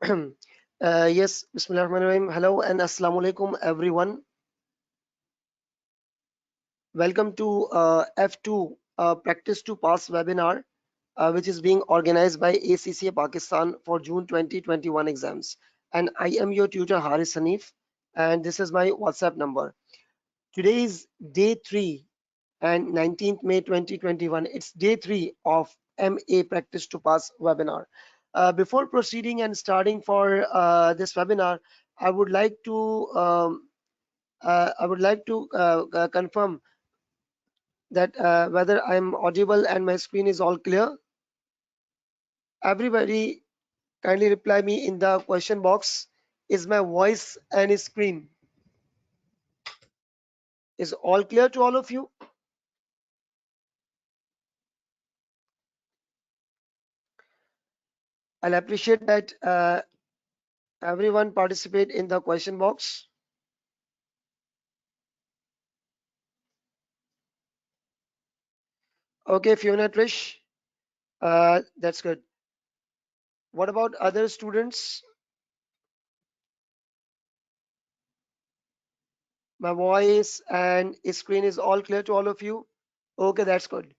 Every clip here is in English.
Yes, Bismillahirrahmanirrahim. Hello and Assalamu alaikum, everyone. Welcome to F2 Practice to Pass webinar, which is being organized by ACCA Pakistan for June 2021 exams. And I am your tutor, Hanif, and this is my WhatsApp number. Today is day 3 and 19th May 2021. It's day 3 of MA Practice to Pass webinar. Before proceeding and starting for this webinar, I would like to confirm that whether I'm audible and my screen is all clear. Everybody kindly reply me in the question box. Is my voice and screen is all clear to all of you? I'll appreciate that everyone participate in the question box. Okay, Fiona, Trish, that's good. What about other students? My voice and screen is all clear to all of you? Okay, that's good.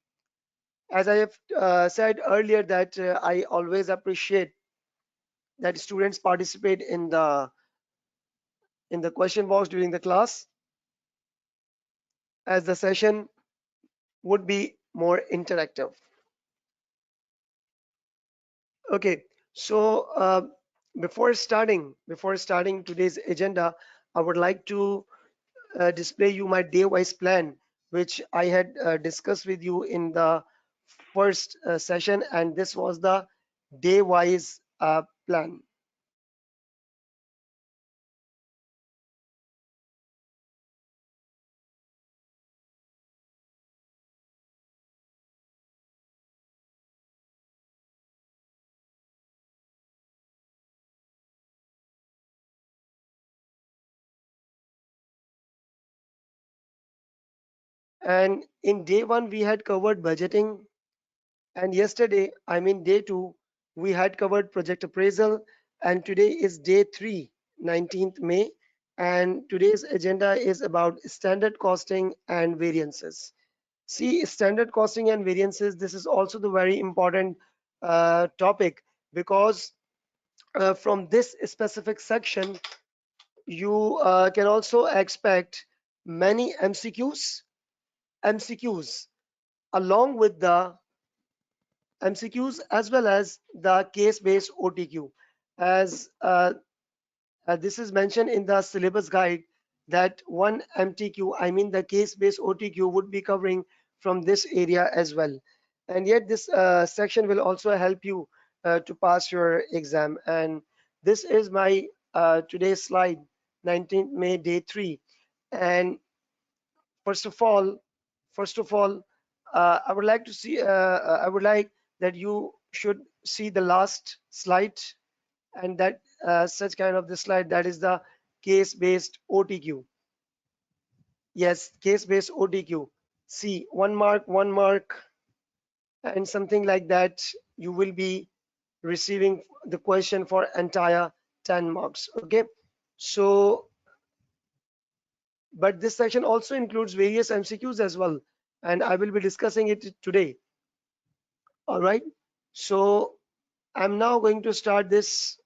As I have said earlier that I always appreciate that students participate in the question box during the class, as the session would be more interactive. Okay, so before starting today's agenda, I would like to display you my day-wise plan, which I had discussed with you in the first session, and this was the day-wise plan. And in day one, we had covered budgeting, and yesterday, I mean day two, we had covered project appraisal, and today is day 3, 19th May, and today's agenda is about standard costing and variances. See, standard costing and variances, this is also the very important topic, because from this specific section, you can also expect many MCQs along with the MCQs as well as the case-based OTQ. As this is mentioned in the syllabus guide, that one MTQ, I mean the case-based OTQ, would be covering from this area as well. And yet this section will also help you to pass your exam. And this is my today's slide, 19th May, day 3. And first of all, I would like to see, I would like that you should see the last slide, and that such kind of the slide, that is the case-based OTQ. Yes, case-based OTQ. See, 1 mark, and something like that. You will be receiving the question for entire 10 marks. Okay, so but this section also includes various MCQs as well, and I will be discussing it today. All right, so I'm now going to start this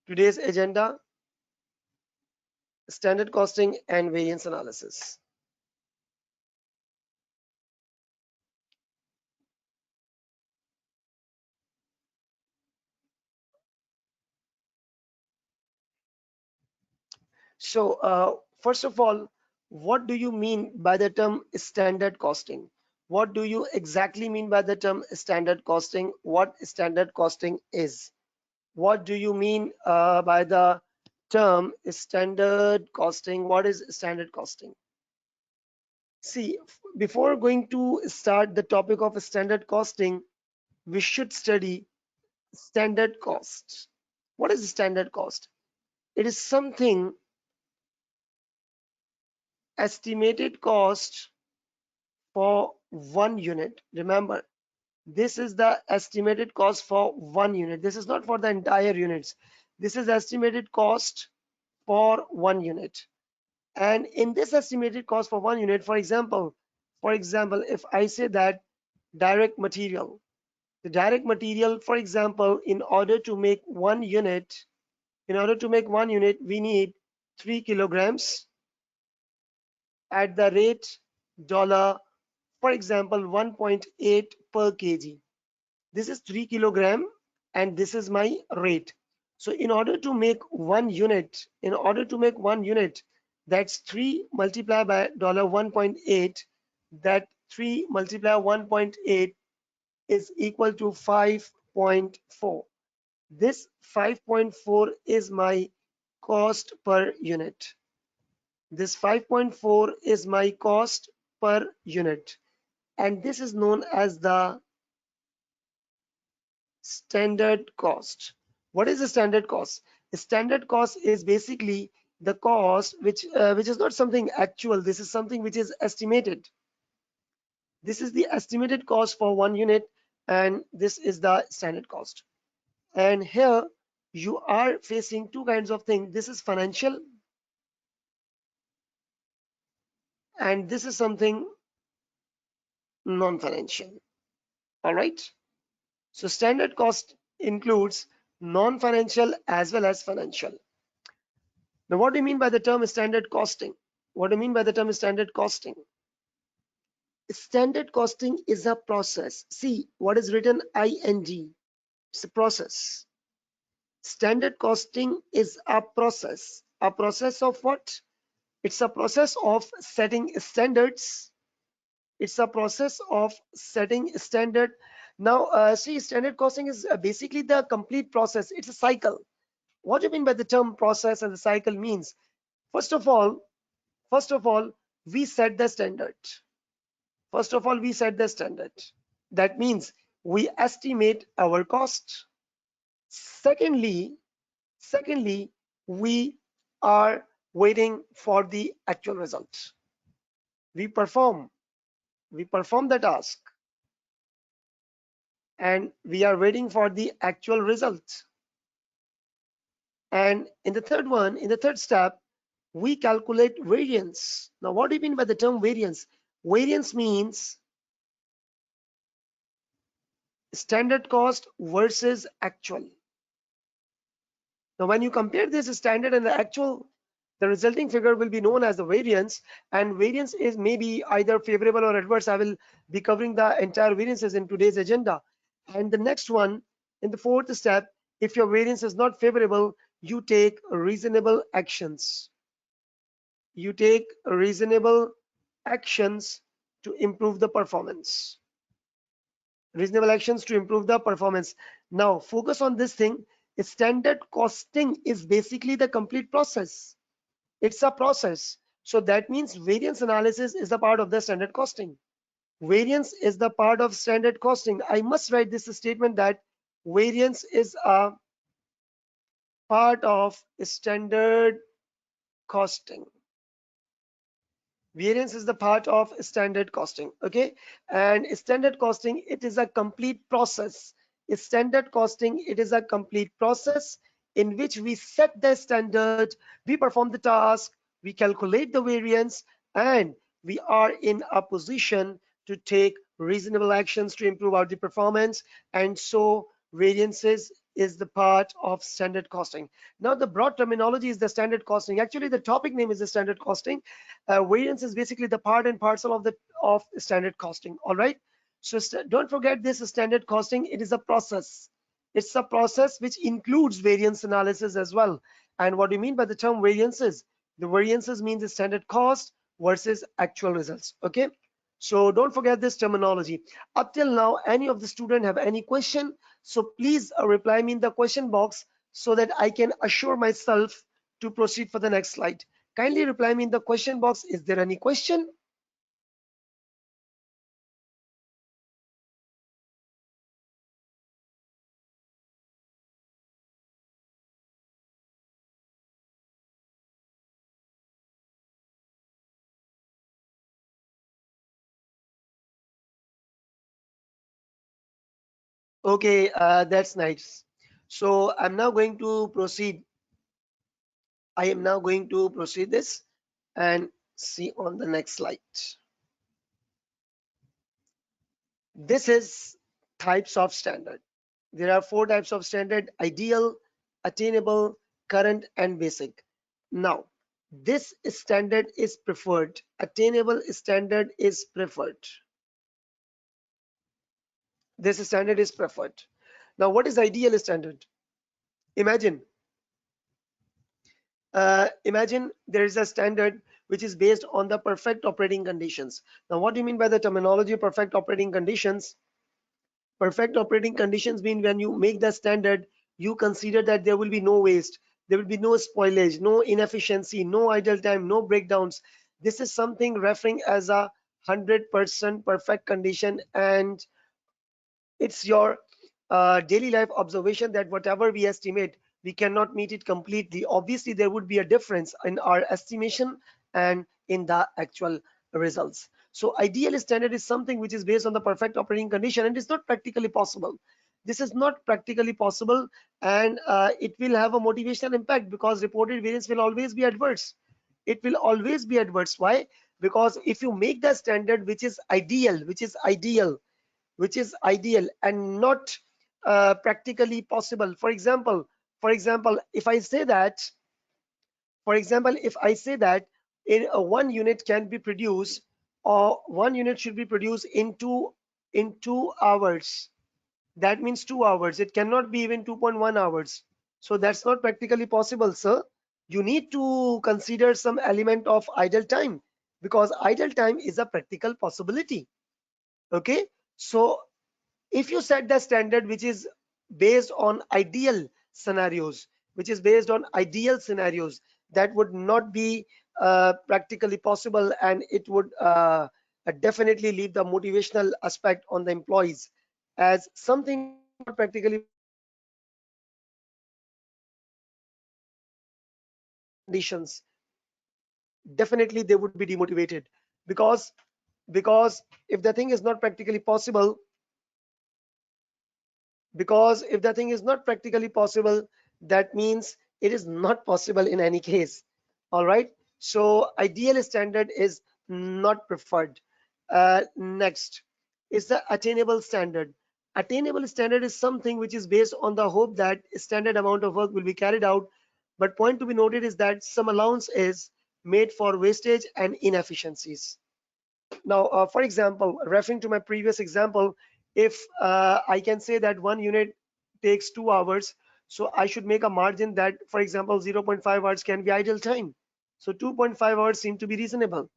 today's agenda, standard costing and variance analysis. So first of all, what do you mean by the term standard costing? What do you exactly mean by the term standard costing? What standard costing is? What do you mean by the term standard costing? What is standard costing? See, before going to start the topic of standard costing, we should study standard cost. What is standard cost? It is something estimated cost for one unit. Remember, This is the estimated cost for one unit. This is not for the entire units. This is estimated cost for one unit. And in this estimated cost for one unit, for example, if I say that direct material, the direct material, for example, in order to make one unit, we need 3 kilograms at the rate dollar, for example, 1.8 per kg. This is 3 kilogram and this is my rate. So in order to make one unit, that's 3 multiplied by dollar 1.8. That 3 multiplied 1.8 is equal to 5.4. This 5.4 is my cost per unit. This 5.4 is my cost per unit. And this is known as the standard cost. What is the standard cost? The standard cost is basically the cost which is not something actual. This is something which is estimated. This is the estimated cost for one unit, and this is the standard cost. And here you are facing two kinds of things. This is financial, and this is something non-financial. All right. So standard cost includes non-financial as well as financial. Now, what do you mean by the term standard costing? What do you mean by the term standard costing? Standard costing is a process. See what is written ing. It's a process. Standard costing is a process. A process of what? It's a process of setting standards. It's a process of setting standard. Now, see, standard costing is basically the complete process. It's a cycle. What do you mean by the term process and the cycle means? First of all, First of all, we set the standard. First of all, we set the standard. That means we estimate our cost. Secondly, secondly, we are waiting for the actual result. We perform, we perform the task, and we are waiting for the actual result. And in the third step, we calculate variance. Now, what do you mean by the term variance? Variance means standard cost versus actual. Now, when you compare this standard and the actual, the resulting figure will be known as the variance, and variance is maybe either favorable or adverse. I will be covering the entire variances in today's agenda. And the next one, in the fourth step, if your variance is not favorable, you take reasonable actions. You take reasonable actions to improve the performance. Reasonable actions to improve the performance. Now, focus on this thing. Standard costing is basically the complete process. It's a process. So that means variance analysis is the part of the standard costing. Variance is the part of standard costing. I must write this statement that variance is a part of standard costing. Variance is the part of standard costing. Okay, and standard costing, it is a complete process. Standard costing, it is a complete process in which we set the standard, we perform the task, we calculate the variance, and we are in a position to take reasonable actions to improve our the performance. And so variances is the part of standard costing. Now, the broad terminology is the standard costing. Actually, the topic name is the standard costing. Variance is basically the part and parcel of standard costing. All right. So don't forget this standard costing. It is a process. It's a process which includes variance analysis as well. And what do you mean by the term variances? The variances means the standard cost versus actual results. Okay. So don't forget this terminology. Up till now, any of the student have any question? So please reply me in the question box so that I can assure myself to proceed for the next slide. Kindly reply me in the question box. Is there any question? Okay, that's nice. So I'm now going to proceed. I am now going to proceed this and see on the next slide. This is types of standard. There are four types of standard: ideal, attainable, current, and basic. Now, this standard is preferred. Attainable standard is preferred. This standard is preferred. Now, what is ideal standard? Imagine, imagine there is a standard which is based on the perfect operating conditions. Now, what do you mean by the terminology perfect operating conditions? Perfect operating conditions mean when you make the standard, you consider that there will be no waste, there will be no spoilage, no inefficiency, no idle time, no breakdowns. This is something referring as a 100% perfect condition, and it's your daily life observation that whatever we estimate, we cannot meet it completely. Obviously, there would be a difference in our estimation and in the actual results. So ideal standard is something which is based on the perfect operating condition, and it's not practically possible. This is not practically possible, and it will have a motivational impact because reported variance will always be adverse. It will always be adverse. Why? Because if you make the standard which is ideal and not practically possible. For example, if I say that, in one unit can be produced, or one unit should be produced in 2 hours. That means 2 hours. It cannot be even 2.1 hours. So that's not practically possible, sir. You need to consider some element of idle time, because idle time is a practical possibility. Okay, so if you set the standard which is based on ideal scenarios, that would not be practically possible, and it would definitely leave the motivational aspect on the employees, as something which is not practically possible. Conditions, definitely they would be demotivated, because if the thing is not practically possible, if the thing is not practically possible, that means it is not possible in any case. All right, so ideal standard is not preferred. Next is the attainable standard. Attainable standard is something which is based on the hope that standard amount of work will be carried out, but point to be noted is that some allowance is made for wastage and inefficiencies. Now, for example, referring to my previous example, if I can say that one unit takes 2 hours, so I should make a margin that, for example, 0.5 hours can be idle time. So 2.5 hours seem to be reasonable.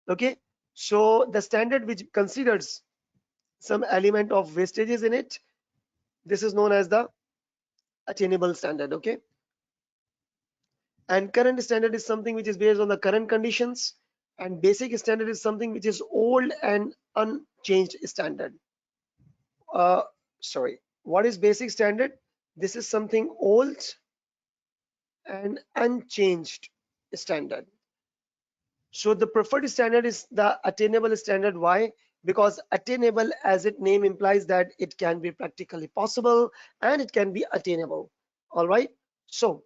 Okay, so the standard which considers some element of wastages in it, this is known as the attainable standard. Okay, and current standard is something which is based on the current conditions, and basic standard is something which is old and unchanged standard. uh Sorry, what is basic standard? This is something old and unchanged standard. So the preferred standard is the attainable standard. Why? Because attainable, as its name implies, that it can be practically possible and it can be attainable. All right, so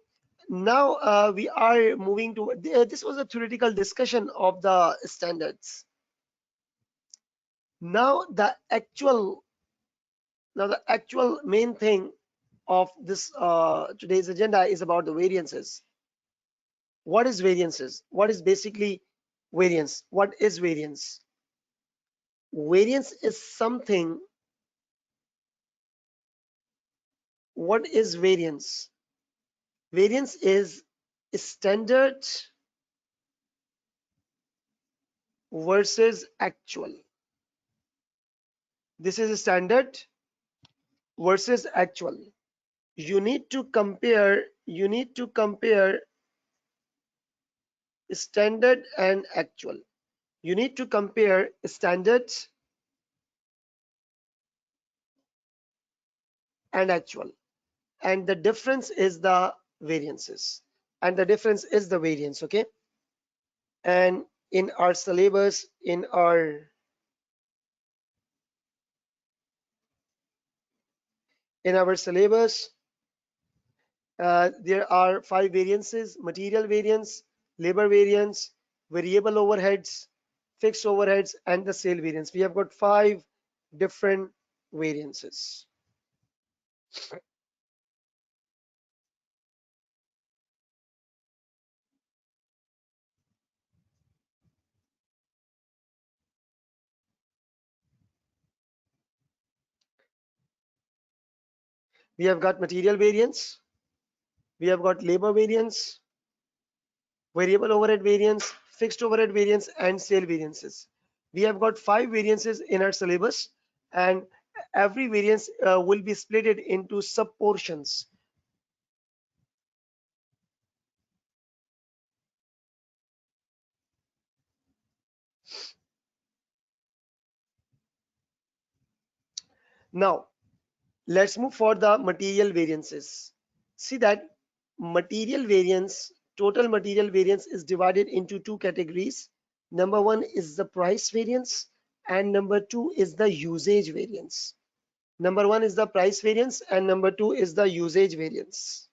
now we are moving to this was a theoretical discussion of the standards. Now the actual main thing of this today's agenda is about the variances. What is variances? What is basically variance? What is variance? Variance is something. What is variance? Variance is standard versus actual. This is standard versus actual. You need to compare. Standard and actual. You need to compare standard and actual, and the difference is the variances, okay. And in our syllabus, In our syllabus, there are 5 variances: material variance, labor variance, variable overheads, fixed overheads, and the sale variance. We have got 5 different variances. We have got material variance, we have got labor variance, variable overhead variance, fixed overhead variance, and sale variances. We have got 5 variances in our syllabus, and every variance will be split into sub portions. Now, let's move for the material variances. See that total material variance is divided into 2 categories. Number one is the price variance, and number two is the usage variance. Number one is the price variance, and number two is the usage variance.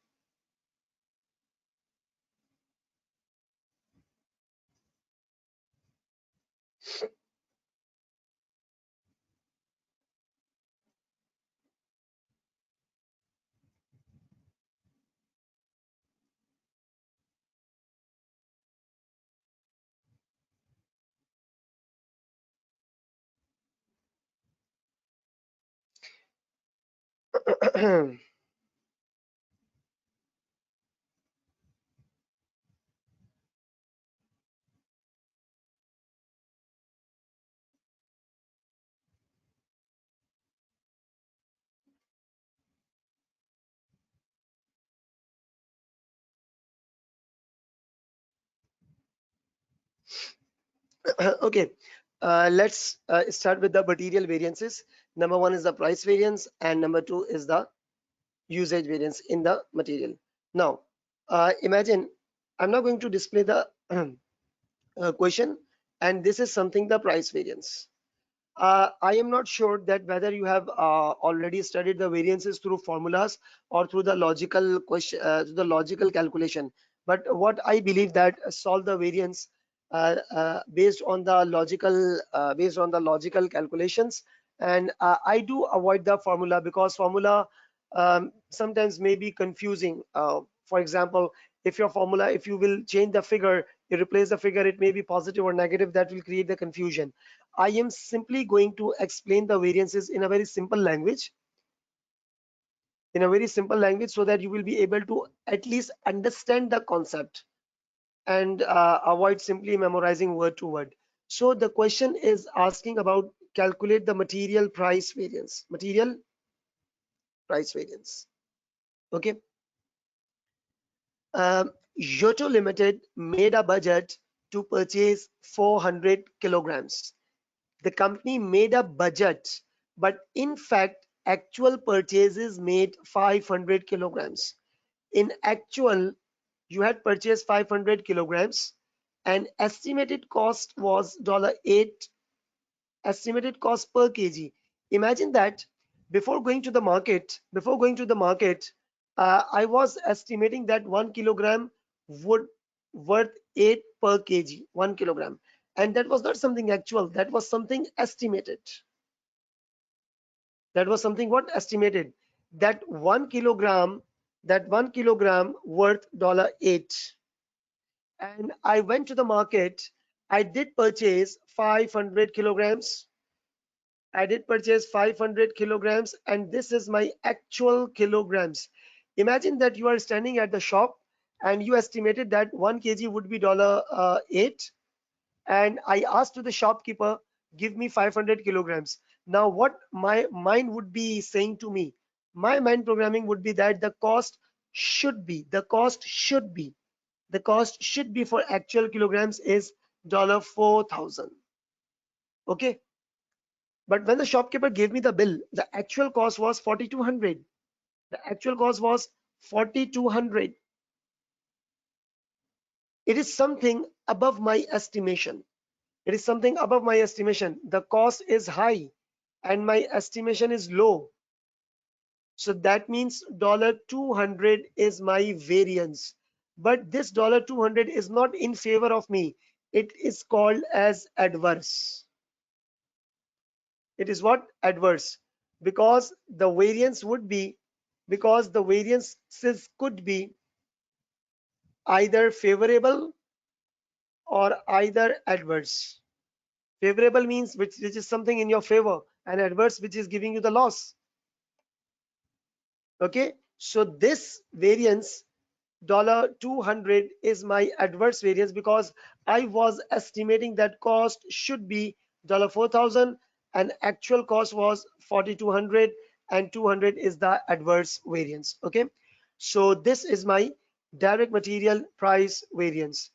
Okay, let's start with the material variances. Number one is the price variance, and number two is the usage variance in the material. Now, imagine I'm not going to display the question, and this is something the price variance. I am not sure that whether you have already studied the variances through formulas or through the logical question, the logical calculation. But what I believe that solve the variance based on the logical calculations, and I do avoid the formula because formula sometimes may be confusing. For example, if you will change the figure, you replace the figure, it may be positive or negative. That will create the confusion. I am simply going to explain the variances in a very simple language, so that you will be able to at least understand the concept and avoid simply memorizing word to word. So the question is asking about calculate the material price variance. Material price variance. Okay. Yoto Limited made a budget to purchase 400 kilograms. The company made a budget, but in fact, actual purchases made 500 kilograms. In actual, you had purchased 500 kilograms, and estimated cost was $8, estimated cost per kg. Imagine that before going to the market, I was estimating that 1 kilogram would worth 8 per kg, 1 kilogram. And that was not something actual, that was something estimated. That was something what estimated. That 1 kilogram worth $8. And I went to the market. I did purchase 500 kilograms. I did purchase 500 kilograms, and this is my actual kilograms. Imagine that you are standing at the shop and you estimated that 1 kg would be $8. And I asked to the shopkeeper, give me 500 kilograms. Now, what my mind would be saying to me, my mind programming would be that the cost should be for actual kilograms is $4,000. Okay. But when the shopkeeper gave me the bill, the actual cost was 4,200. The actual cost was 4,200. It is something above my estimation. It is something above my estimation. The cost is high and my estimation is low. So that means $200 is my variance. But this $200 is not in favor of me. It is called as adverse. It is what? Adverse. Because the variance would be, because the variances could be either favorable or either adverse. Favorable means which is something in your favor, and adverse which is giving you the loss. Okay, so this variance $200 is my adverse variance because I was estimating that cost should be 4,000 and actual cost was 4,200 and 200 is the adverse variance. Okay, so this is my direct material price variance.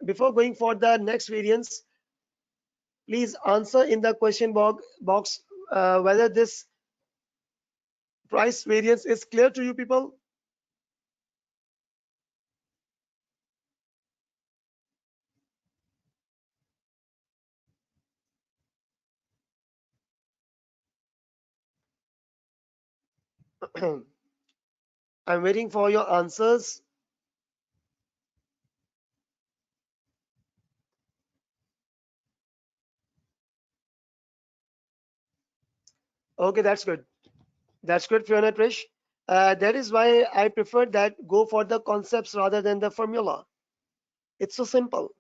Before going for the next variance, please answer in the question box whether this price variance is clear to you people. I'm waiting for your answers. Okay, that's good. That's good, Fiona Trish. That is why I prefer that go for the concepts rather than the formula. It's so simple.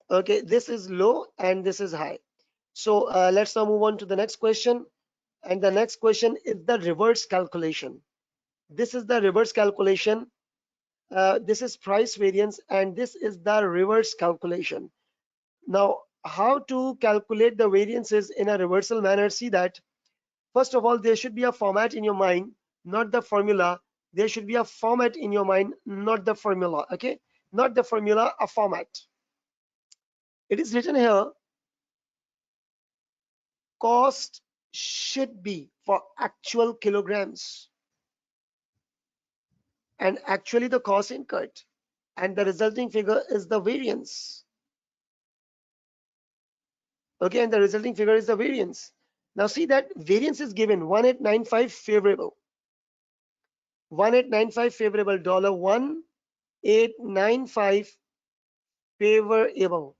Okay, this is low and this is high. So let's now move on to the next question. And the next question is the reverse calculation. This is the reverse calculation. This is price variance and this is the reverse calculation. Now, how to calculate the variances in a reversal manner? See that first of all, there should be a format in your mind, not the formula. There should be a format in your mind, not the formula. Okay, not the formula, a format. It is written here, cost should be for actual kilograms and actually the cost incurred, and the resulting figure is the variance. Okay, and the resulting figure is the variance. Now see that variance is given 1895 favorable. 1895 favorable, $1895 favorable.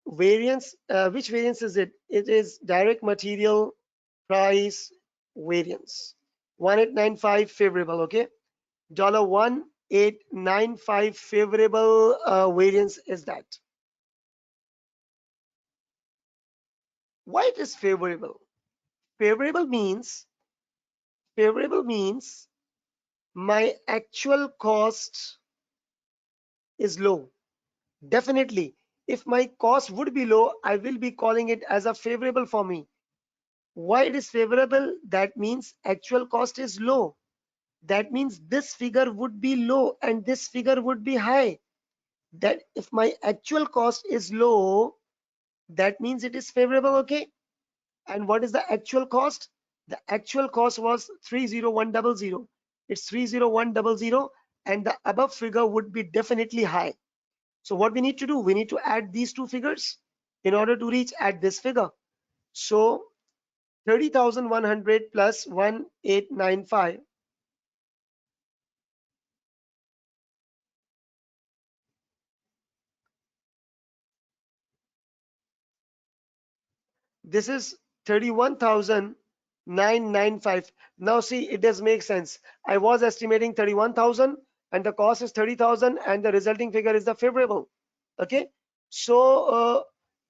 Variance, which variance is it? It is direct material price variance. 1895 favorable, okay? $1895 favorable variance is that. Why it is favorable? Favorable means, favorable means my actual cost is low. Definitely, if my cost would be low, I will be calling it as a favorable for me. Why it is favorable? That means actual cost is low. That means this figure would be low and this figure would be high. That if my actual cost is low, that means it is favorable, okay? And what is the actual cost? The actual cost was 30100. It's 30100 and the above figure would be definitely high. So what we need to do, we need to add these two figures in order to reach at this figure. So 30,100 plus 1895. This is 31,995. Now see, it does make sense. I was estimating 31,000 and the cost is 30,000 and the resulting figure is the favorable. Okay. So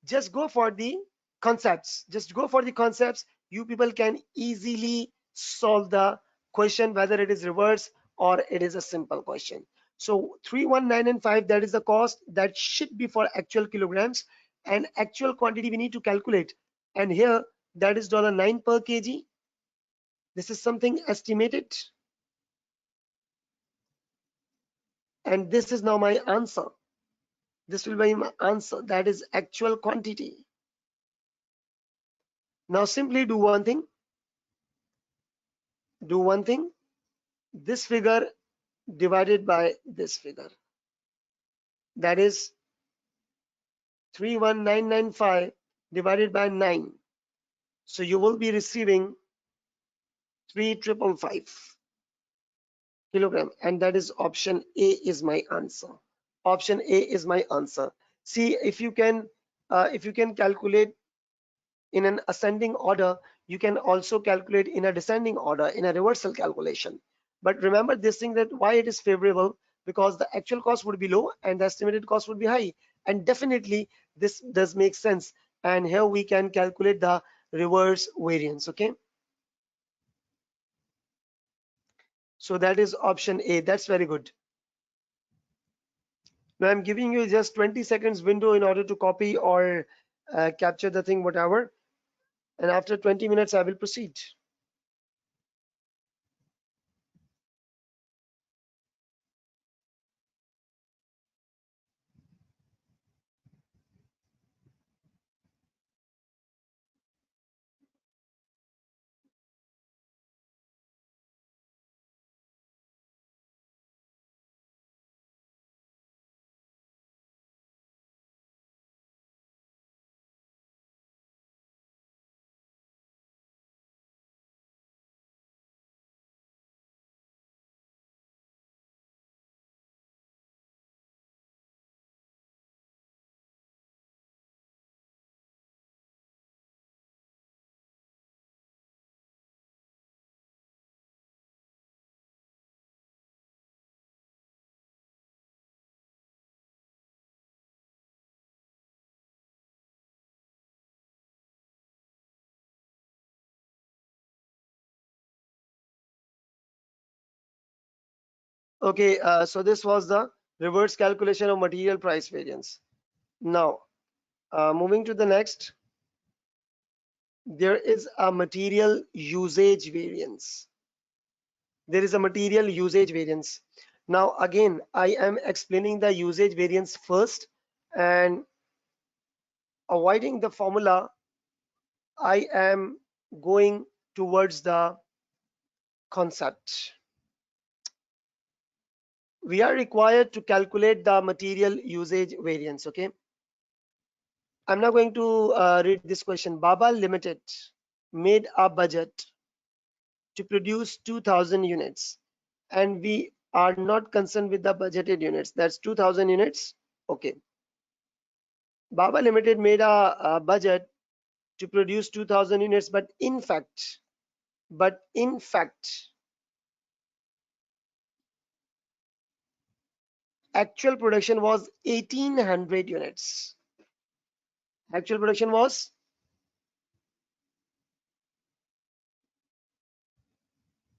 just go for the concepts. Just go for the concepts. You people can easily solve the question, whether it is reverse or it is a simple question. So 31995, that is the cost that should be for actual kilograms, and actual quantity we need to calculate. And here that is $9 per kg. This is something estimated. And this is now my answer. This will be my answer. That is actual quantity. Now simply do one thing. Do one thing. This figure divided by this figure. That is 31995 divided by 9. So you will be receiving 3,555 kilogram, and that is option A is my answer. Option A is my answer. See, if you can calculate in an ascending order, you can also calculate in a descending order in a reversal calculation. But remember this thing, that why it is favorable, because the actual cost would be low and the estimated cost would be high, and definitely this does make sense. And here we can calculate the reverse variance. Okay, so that is option A. That's very good. Now I'm giving you just 20 seconds window in order to copy or capture the thing, whatever. And after 20 minutes, I will proceed. Okay, so this was the reverse calculation of material price variance. Now, moving to the next, there is a material usage variance. There is a material usage variance. Now, again, I am explaining the usage variance first, and avoiding the formula, I am going towards the concept. We are required to calculate the material usage variance. Okay, I'm now going to read this question. Baba Limited made a budget to produce 2,000 units, and we are not concerned with the budgeted units. That's 2,000 units. Okay. Baba Limited made a budget to produce 2,000 units, but in fact, actual production was 1,800 units. Actual production was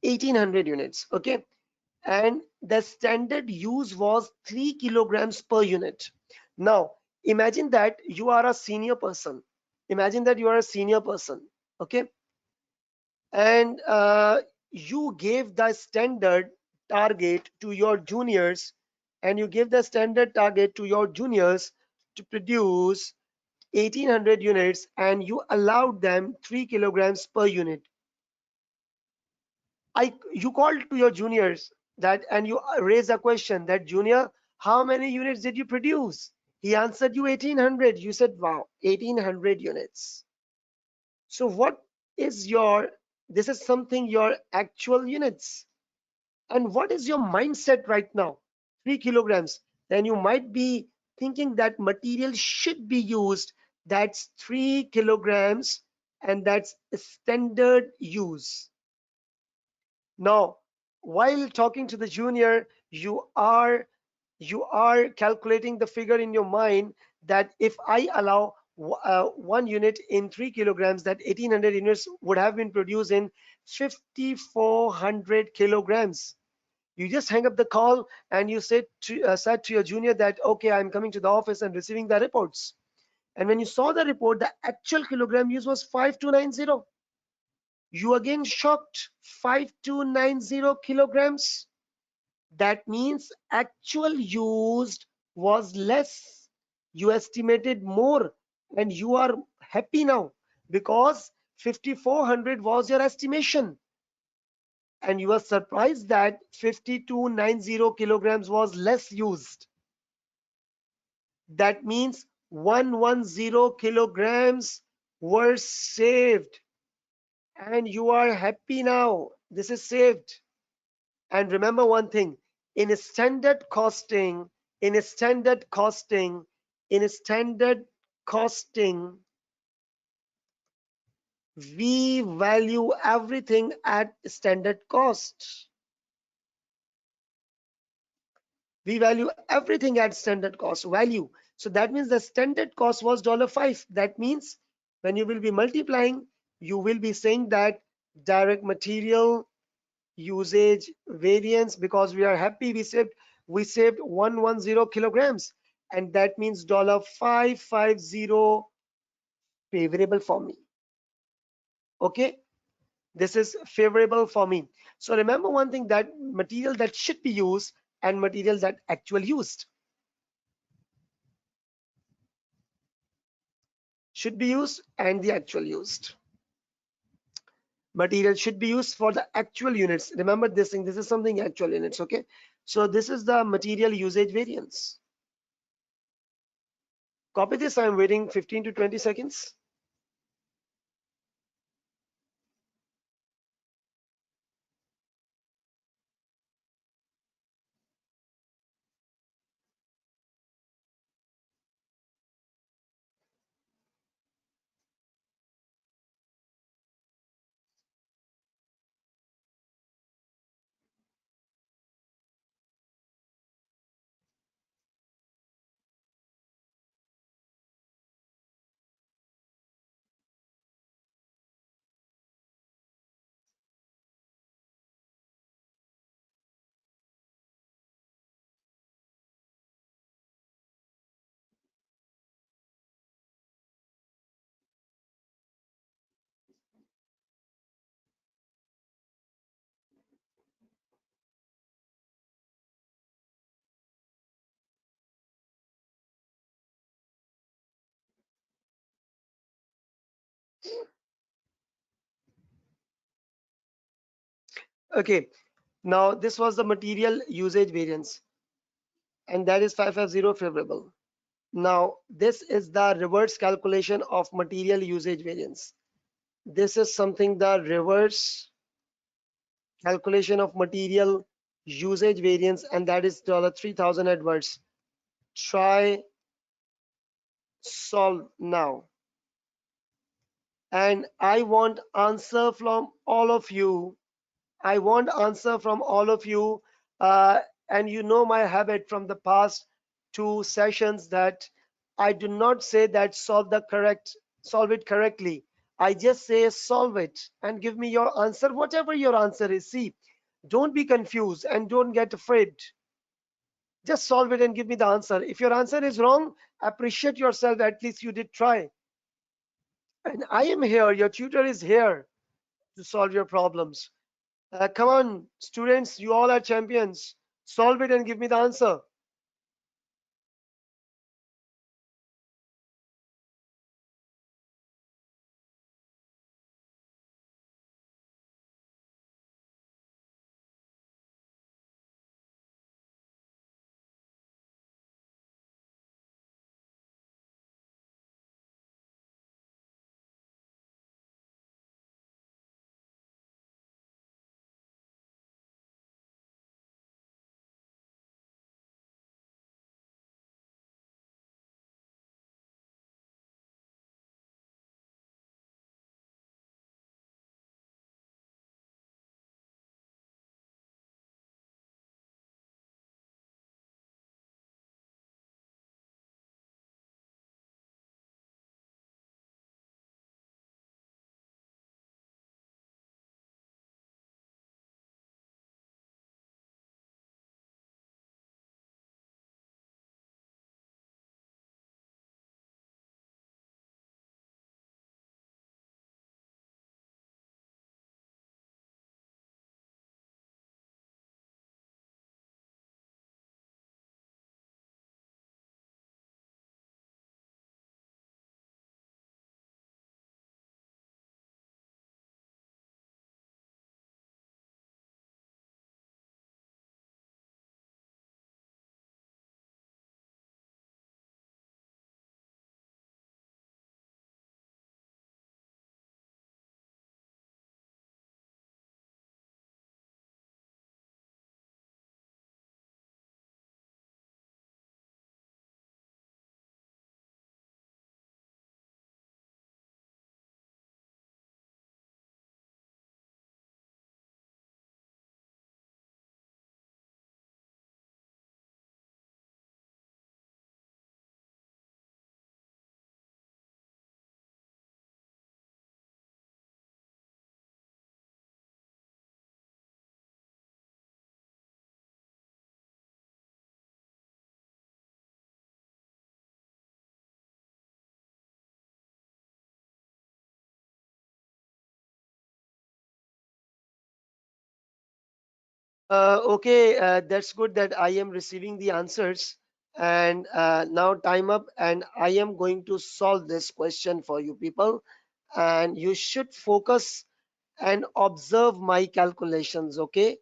1,800 units. Okay. And the standard use was 3 kilograms per unit. Now, imagine that you are a senior person. Imagine that you are a senior person. Okay. And you gave the standard target to your juniors, and you gave the standard target to your juniors to produce 1,800 units, and you allowed them 3 kilograms per unit. You called to your juniors that, and you raised a question that, junior, how many units did you produce? He answered you 1,800. You said, wow, 1,800 units. So what is your, this is something your actual units. And what is your mindset right now? 3 kilograms. Then you might be thinking that material should be used. That's 3 kilograms, and that's standard use. Now, while talking to the junior, you are calculating the figure in your mind that if I allow 1 unit in 3 kilograms, that 1,800 units would have been produced in 5,400 kilograms. You just hang up the call and you said to your junior that, okay, I'm coming to the office and receiving the reports. And when you saw the report, the actual kilogram use was 5,290. You again shocked, 5,290 kilograms. That means actual used was less. You estimated more, and you are happy now because 5,400 was your estimation. And you are surprised that 5,290 kilograms was less used. That means 110 kilograms were saved. and you are happy now. This is saved. And remember one thing, in standard costing, in standard costing, in standard costing, we value everything at standard cost. We value everything at standard cost value. So that means the standard cost was $5. That means when you will be multiplying, you will be saying that direct material usage variance, because we are happy we saved 110 kilograms, and that means $550 favorable for me. Okay, this is favorable for me. So remember one thing, that material that should be used and material that actual used. Should be used and the actual used. Material should be used for the actual units. Remember this thing, this is something actual units. Okay, so this is the material usage variance. Copy this. I'm waiting 15 to 20 seconds. Okay, now this was the material usage variance, and that is 550 favorable. Now this is the reverse calculation of material usage variance. This is something, the reverse calculation of material usage variance, and that is $3,000 adverse. Try solve now, and I want answer from all of you. I want answer from all of you. uh, and you know my habit from the past two sessions, that I do not say that solve it correctly. I just say solve it and give me your answer, whatever your answer is. See, don't be confused and don't get afraid. Just solve it and give me the answer. If your answer is wrong, appreciate yourself, at least you did try. And I am here, your tutor is here to solve your problems. Come on, students, you all are champions. Solve it and give me the answer. Okay, that's good that I am receiving the answers. And now time up, and I am going to solve this question for you people. And you should focus and observe my calculations. Okay,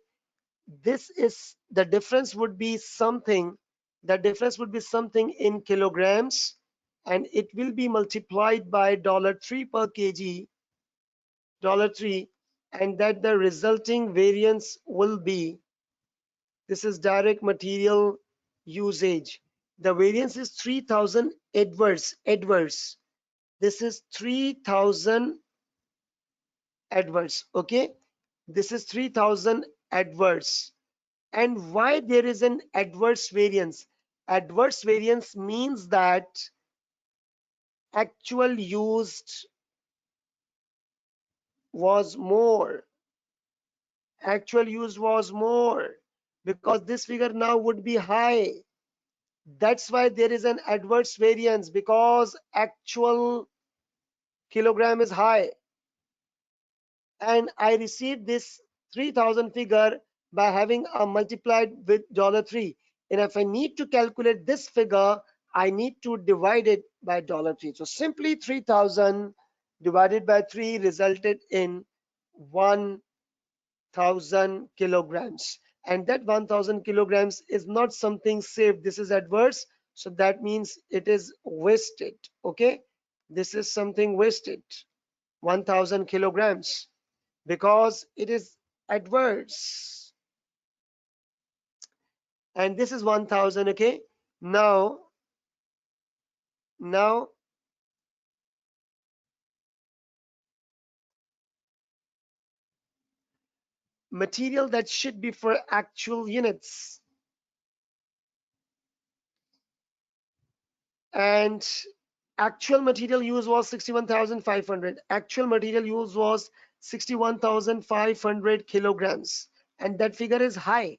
this is the difference would be something. The difference would be something in kilograms, and it will be multiplied by $3 per kg, $3, and that the resulting variance will be. This is direct material usage. The variance is 3000 adverse. This is 3000 adverse. Okay. This is 3000 adverse. And why there is an adverse variance? Adverse variance means that actual used was more. Actual use was more because this figure now would be high. That's why there is an adverse variance because actual kilogram is high. And I received this 3000 figure by having a multiplied with $3. And if I need to calculate this figure, I need to divide it by $3. So simply 3000 divided by 3 resulted in 1000 kilograms. And that 1000 kilograms is not something saved. This is adverse. So that means it is wasted. Okay. This is something wasted. 1000 kilograms because it is adverse. And this is 1000. Okay. Now material that should be for actual units. And actual material use was 61,500. Actual material use was 61,500 kilograms. And that figure is high.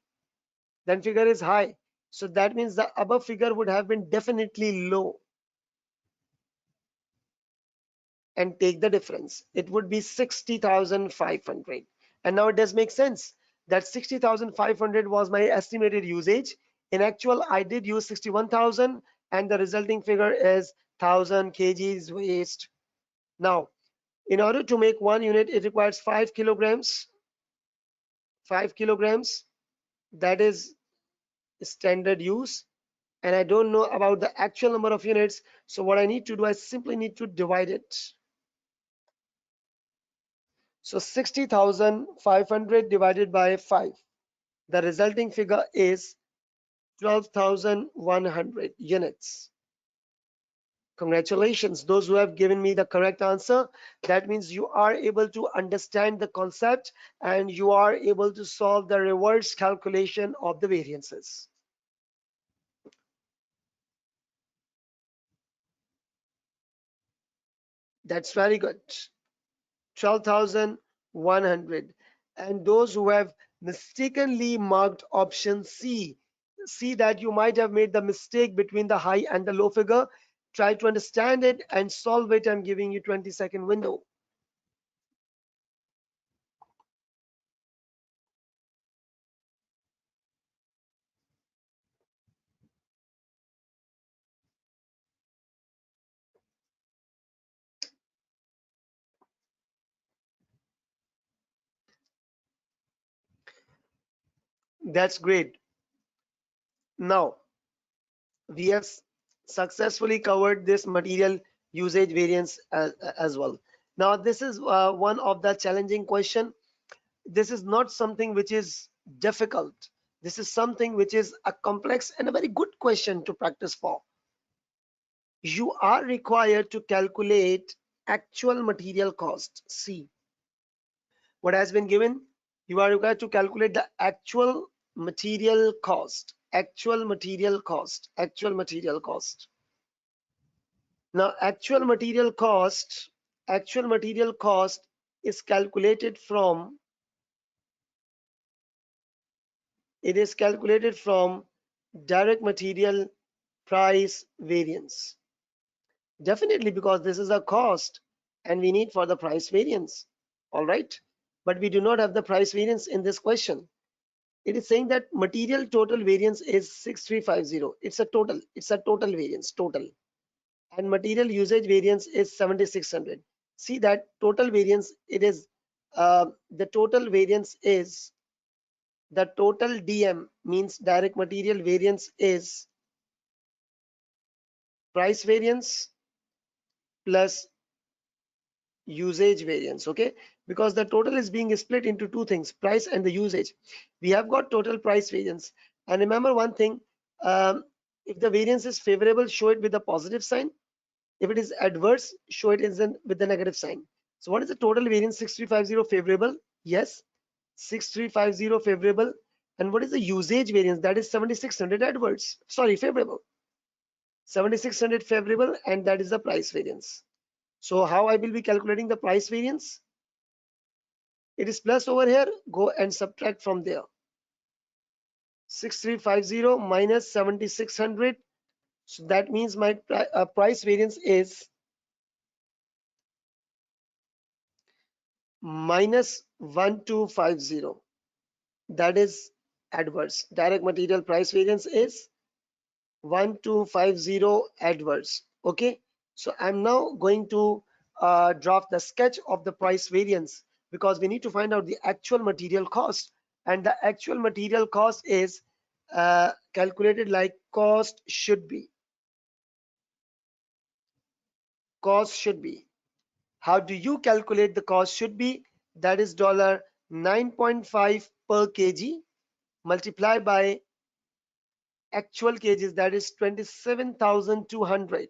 That figure is high. So that means the above figure would have been definitely low. And take the difference. It would be 60,500. And now it does make sense that 60,500 was my estimated usage. In actual, I did use 61,000 and the resulting figure is 1000 kgs waste. Now, in order to make 1 unit, it requires 5 kilograms. 5 kilograms, that is standard use. And I don't know about the actual number of units. So what I need to do, I simply need to divide it. So 60,500 divided by 5. The resulting figure is 12,100 units. Congratulations, those who have given me the correct answer. That means you are able to understand the concept and you are able to solve the reverse calculation of the variances. That's very good. 12,100. And those who have mistakenly marked option C, see that you might have made the mistake between the high and the low figure. Try to understand it and solve it. I'm giving you 20-second window. That's great. Now, we have successfully covered this material usage variance as well. Now, this is one of the challenging question. This is not something which is difficult. This is something which is a complex and a very good question to practice for. You are required to calculate actual material cost. See what has been given. You are required to calculate the actual material cost. Actual material cost. Actual material cost. Now, actual material cost is calculated from, it is calculated from direct material price variance. Definitely, because this is a cost and we need for the price variance. All right. But we do not have the price variance in this question. It is saying that material total variance is 6350. It's a total variance, total. And material usage variance is 7600. See that total variance, it is the total variance is the total DM, means direct material variance, is price variance plus usage variance. Okay, because the total is being split into two things, price and the usage. We have got total price variance, and remember one thing, um, if the variance is favorable, show it with a positive sign. If it is adverse, show it with the negative sign. So what is the total variance? 6350 favorable, yes. 6350 favorable. And what is the usage variance? That is 7600 adverse, sorry, favorable. 7600 favorable, and that is the price variance. So how I will be calculating the price variance? It is plus over here, go and subtract from there. 6350 minus 7600. So that means my price variance is minus 1250. That is adverse. Direct material price variance is 1250 adverse. Okay, so I'm now going to draft the sketch of the price variance, because we need to find out the actual material cost, and the actual material cost is calculated like cost should be. How do you calculate the cost should be? That is $9.5 per kg multiplied by actual kgs, that is 27,200.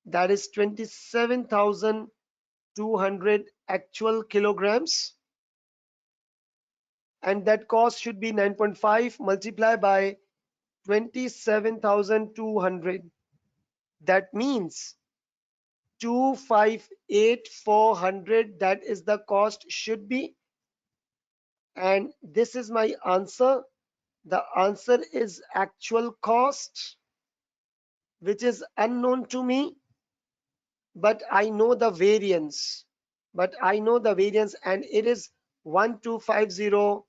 That is 27,200 actual kilograms, and that cost should be 9.5 multiplied by 27,200. That means 258,400. That is the cost should be, and this is my answer. The answer is actual cost, which is unknown to me, but I know the variance. And it is 1250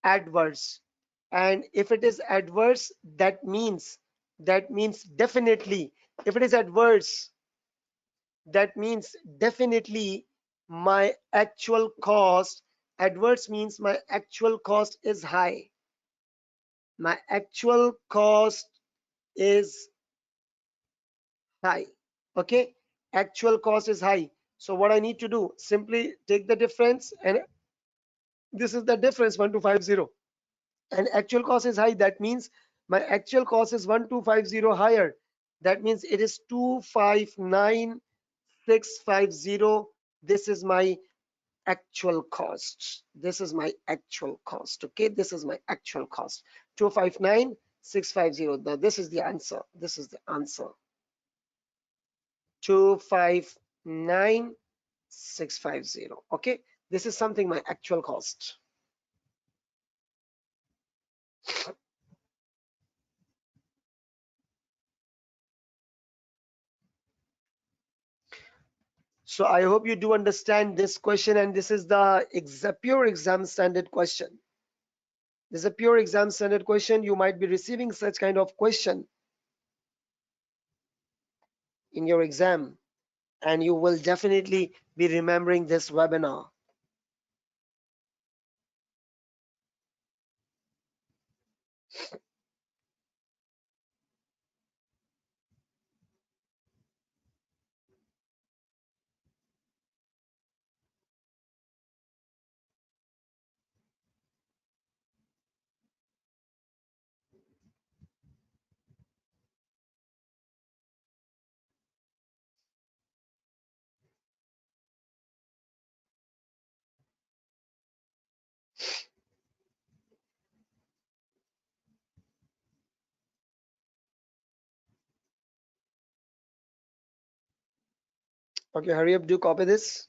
adverse. And if it is adverse, that means definitely, if it is adverse, that means definitely my actual cost, adverse means my actual cost is high. My actual cost is high. Okay, actual cost is high. So what I need to do, simply take the difference, and this is the difference, 1250, and actual cost is high. That means my actual cost is 1250 higher. That means it is 259650. This is my actual cost. Okay, this is my actual cost, 259650. Now this is the answer. 259650. Okay, this is something my actual cost. So I hope you do understand this question, and this is the pure exam standard question. This is a pure exam standard question. You might be receiving such kind of question in your exam, and you will definitely be remembering this webinar. Okay, hurry up, do copy this.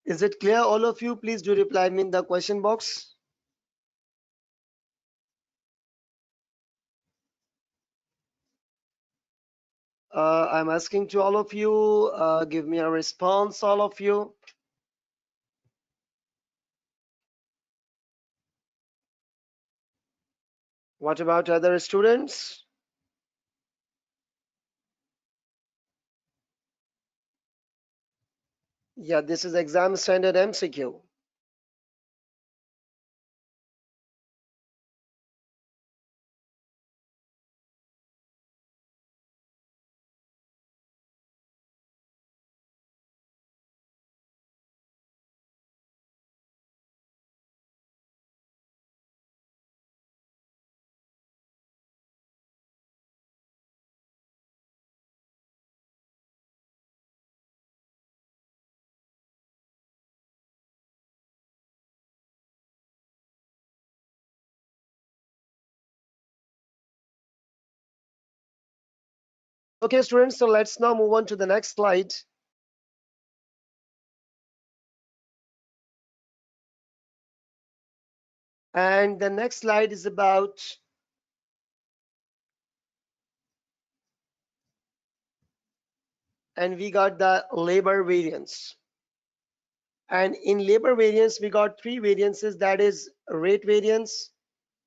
Is it clear, all of you? Please do reply me in the question box. I'm asking to all of you, give me a response, all of you. What about other students? Yeah, this is exam standard MCQ. Okay, students, so let's now move on to the next slide. And the next slide is about and we got the labor variance. And in labor variance, we got three variances, that is rate variance,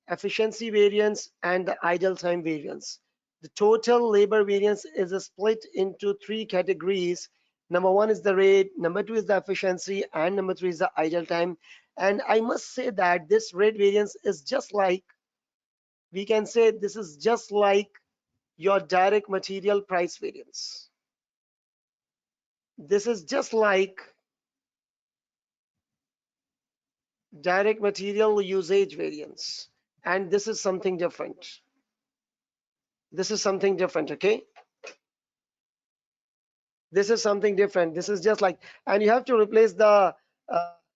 efficiency variance, and the idle time variance. The total labor variance is split into three categories. Number one is the rate, number two is the efficiency, and number three is the idle time. And I must say that this rate variance is just like, we can say this is just like your direct material price variance. This is just like direct material usage variance. And this is something different. This is something different, okay? This is something different. This is just like, and you have to replace the,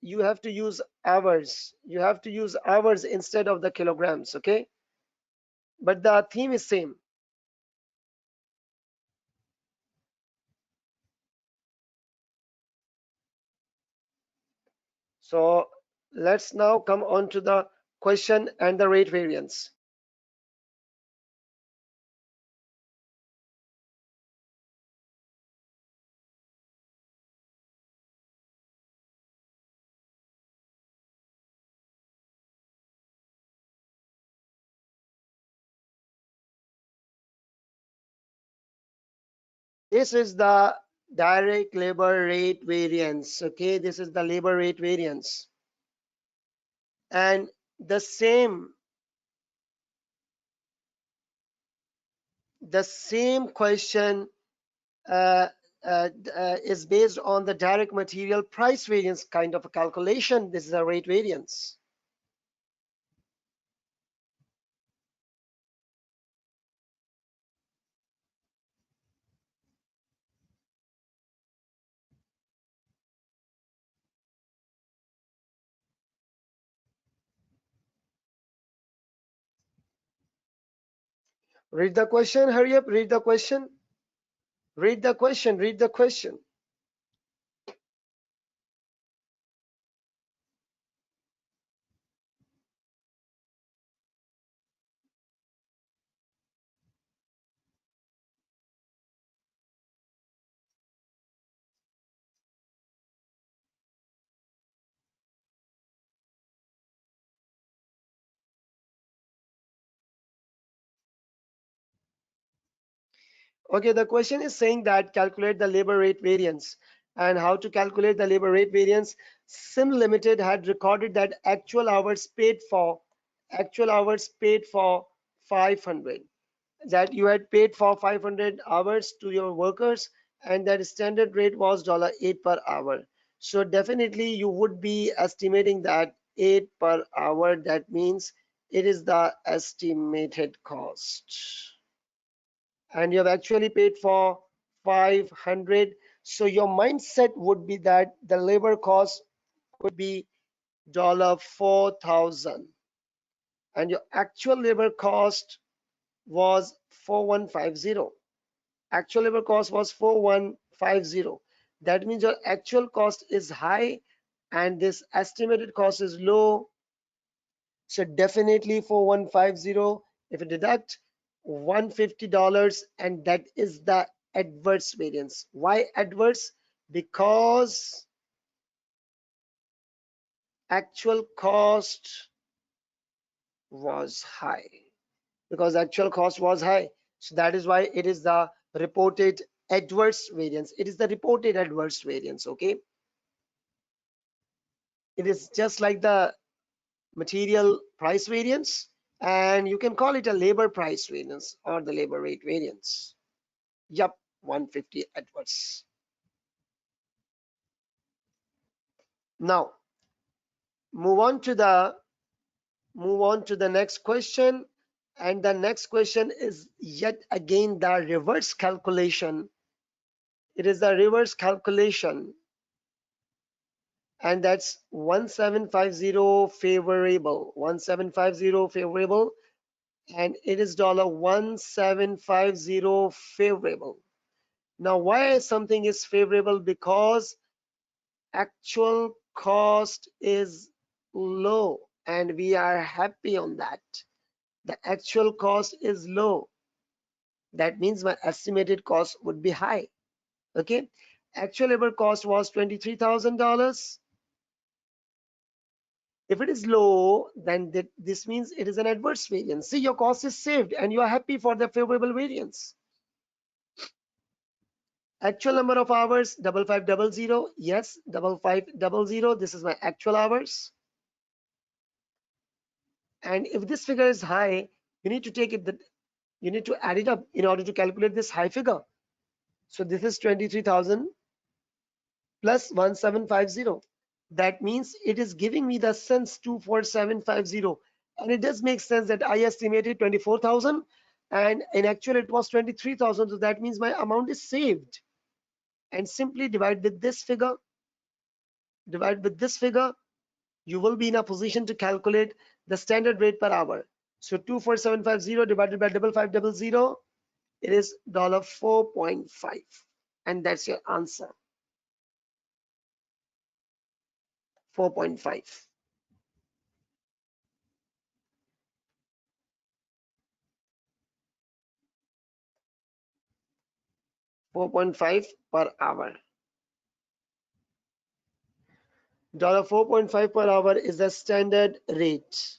you have to use hours. You have to use hours instead of the kilograms, okay? But the theme is same. So let's now come on to the question and the rate variance. This is the direct labor rate variance, okay? This is the labor rate variance. And the same question uh, is based on the direct material price variance kind of a calculation. This is a rate variance. Read the question, hurry up, read the question. Read the question, read the question. Okay, the question is saying that calculate the labor rate variance. And how to calculate the labor rate variance? Sim Limited had recorded that actual hours paid for 500. That you had paid for 500 hours to your workers, and that standard rate was $8 per hour. So definitely you would be estimating that 8 per hour. That means it is the estimated cost. And you have actually paid for 500. So your mindset would be that the labor cost would be $4,000. And your actual labor cost was 4150. Actual labor cost was 4150. That means your actual cost is high, and this estimated cost is low. So definitely 4150, if you deduct $150, and that is the adverse variance. Why adverse? Because actual cost was high. Because actual cost was high. So that is why it is the reported adverse variance. It is the reported adverse variance, okay? It is just like the material price variance, and you can call it a labor price variance or the labor rate variance. Yup, 150 adverse. Now move on to the next question, and the next question is yet again the reverse calculation. It is the reverse calculation, and that's 1750 favorable, 1750 favorable, and it is $1750 favorable. Now why something is favorable? Because actual cost is low, and we are happy on that. The actual cost is low. That means my estimated cost would be high. Okay. Actual labor cost was $23,000. If it is low, then this means it is an adverse variance. See, your cost is saved and you are happy for the favorable variance. Actual number of hours, 5500. Yes, 5500. This is my actual hours. And if this figure is high, you need to take it, you need to add it up in order to calculate this high figure. So this is 23,000 plus 1750. That means it is giving me the sense 24750. And it does make sense that I estimated 24,000 and in actual it was 23,000. So that means my amount is saved. And simply divide with this figure, you will be in a position to calculate the standard rate per hour. So 24750 divided by 5500, it is $4.5. And that's your answer, 4.5. 4.5 per hour. $4.5 per hour is the standard rate.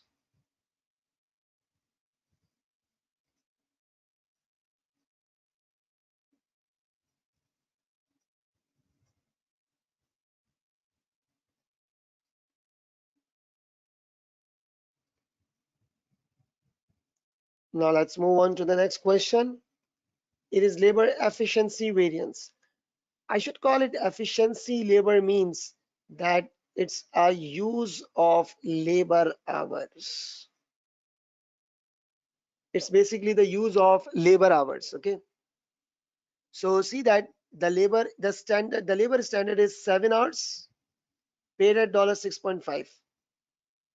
Now let's move on to the next question. It is labor efficiency variance. I should call it efficiency. Labor means that it's a use of labor hours. It's basically the use of labor hours. Okay. So see that the labor standard is 7 hours paid at $6.5,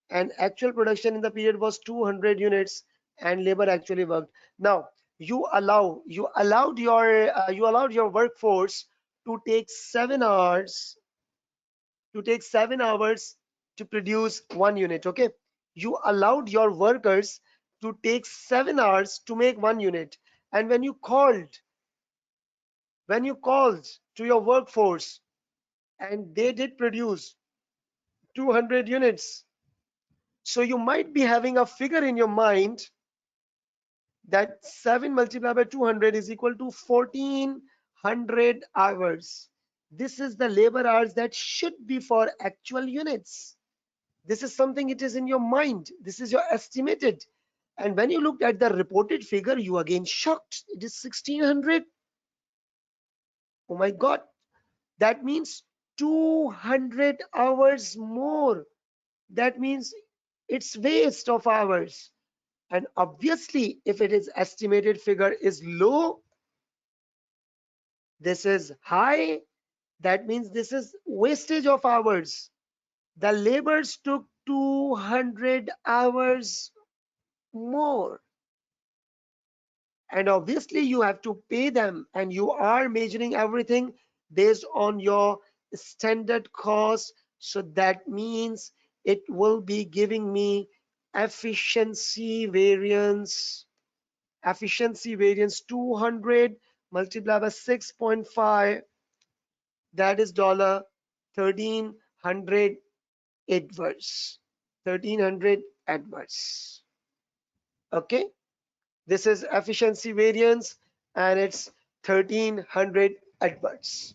and actual production in the period was 200 units, and labor actually worked. Now you allowed your workforce to take 7 hours to produce 1 unit. Okay, you allowed your workers to take 7 hours to make 1 unit, and when you called to your workforce and they did produce 200 units, so you might be having a figure in your mind that 7 multiplied by 200 is equal to 1400 hours. This is the labor hours that should be for actual units. This is something, it is in your mind. This is your estimated. And when you looked at the reported figure, you again shocked. It is 1600. Oh my God. That means 200 hours more. That means it's waste of hours. And obviously, if it is estimated figure is low, this is high, that means this is wastage of hours. The laborers took 200 hours more. And obviously, you have to pay them, and you are measuring everything based on your standard cost, So that means it will be giving me efficiency variance. Efficiency variance 200 multiplied by 6.5, that is dollar 1300 adverse. 1300 adverse. Okay, this is efficiency variance and it's 1300 adverse.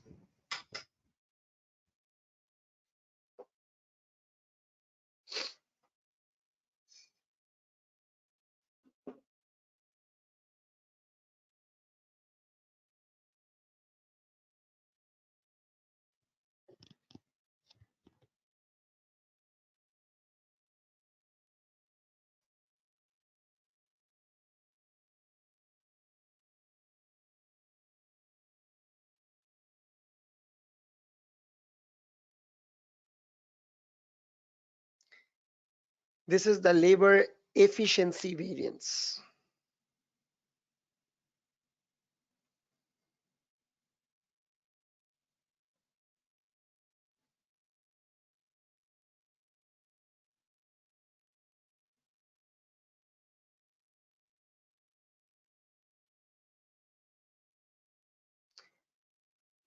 This is the labor efficiency variance.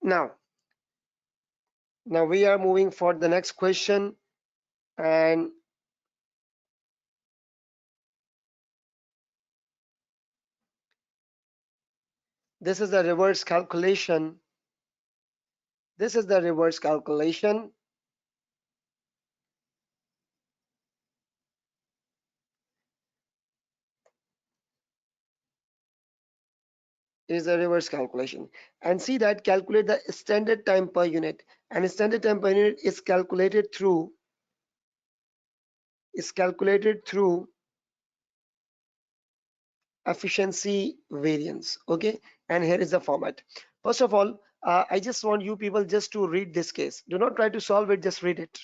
Now, we are moving for the next question, and this is the reverse calculation. This is the reverse calculation. Is a reverse calculation, and see that calculate the standard time per unit, and standard time per unit is calculated through efficiency variance. Okay, and here is the format. First of all, I just want you people just to read this case. Do not try to solve it, just read it.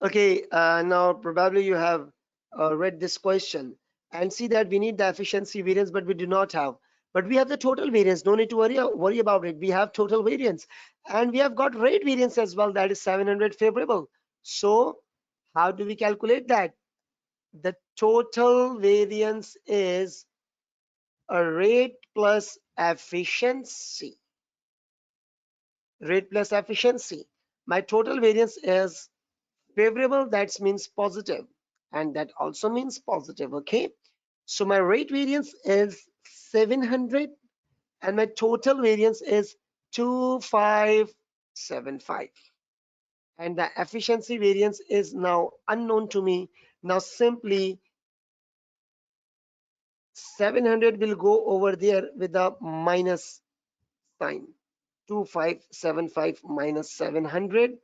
Okay, now probably you have read this question and see that we need the efficiency variance, but we do not have. But we have the total variance. No need to worry about it. We have total variance, and we have got rate variance as well. That is 700 favorable. So how do we calculate that? The total variance is a rate plus efficiency. Rate plus efficiency. My total variance is favorable, that means positive, and that also means positive. Okay, so my rate variance is 700 and my total variance is 2575, and the efficiency variance is now unknown to me. Now simply 700 will go over there with a minus sign. 2575 minus 700,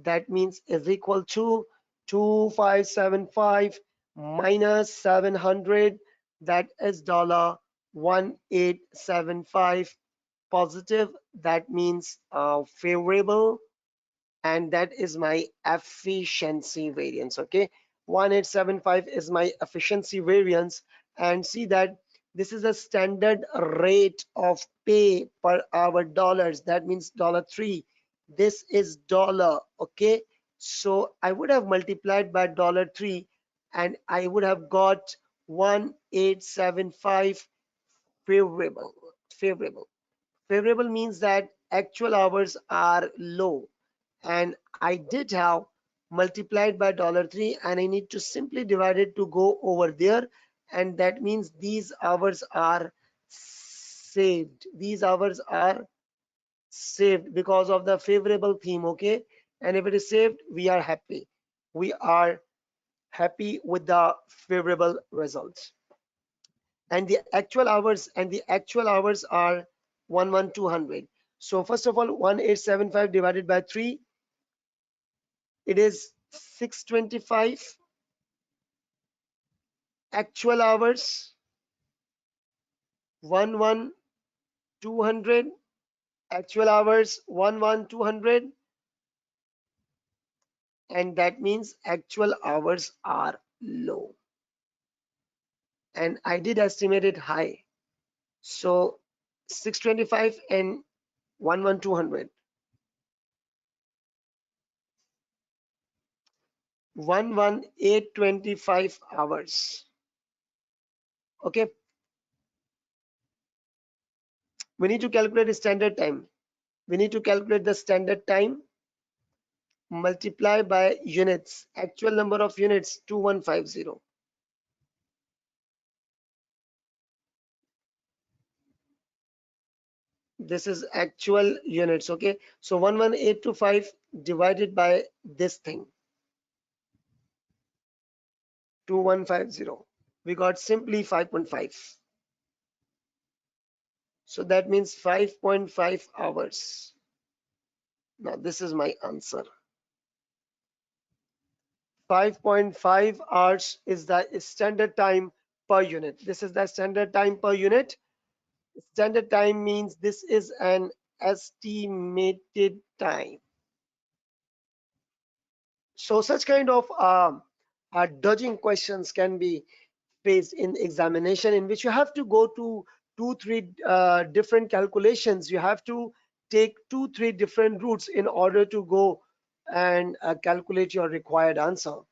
that means is equal to 2575 minus 700, that is dollar 1875 positive, that means favorable, and that is my efficiency variance. Okay, 1875 is my efficiency variance, and see that this is a standard rate of pay per hour dollars, that means $3. This is dollar. Okay, so I would have multiplied by $3 and I would have got 1875 favorable. Favorable means that actual hours are low, and I did have multiplied by $3 and I need to simply divide it to go over there, and that means these hours are saved. These hours are saved because of the favorable theme. Okay, and if it is saved, we are happy. We are happy with the favorable results. and the actual hours are 11200. So first of all, 1875 divided by 3, it is 625 actual hours, 11200 actual hours, 11200, and that means actual hours are low. And I did estimate it high. So 625 and 11200, 11825 hours. Okay, we need to calculate standard time. We need to calculate the standard time, multiply by units, actual number of units 2150. This is actual units. Okay, so 11825 divided by this thing, 2150, we got simply 5.5. So that means 5.5 hours. Now this is my answer. 5.5 hours is the standard time per unit. This is the standard time per unit. Standard time means this is an estimated time. So such kind of dodging questions can be faced in examination, in which you have to go to 2-3 different calculations. You have to take 2-3 different routes in order to go and calculate your required answer.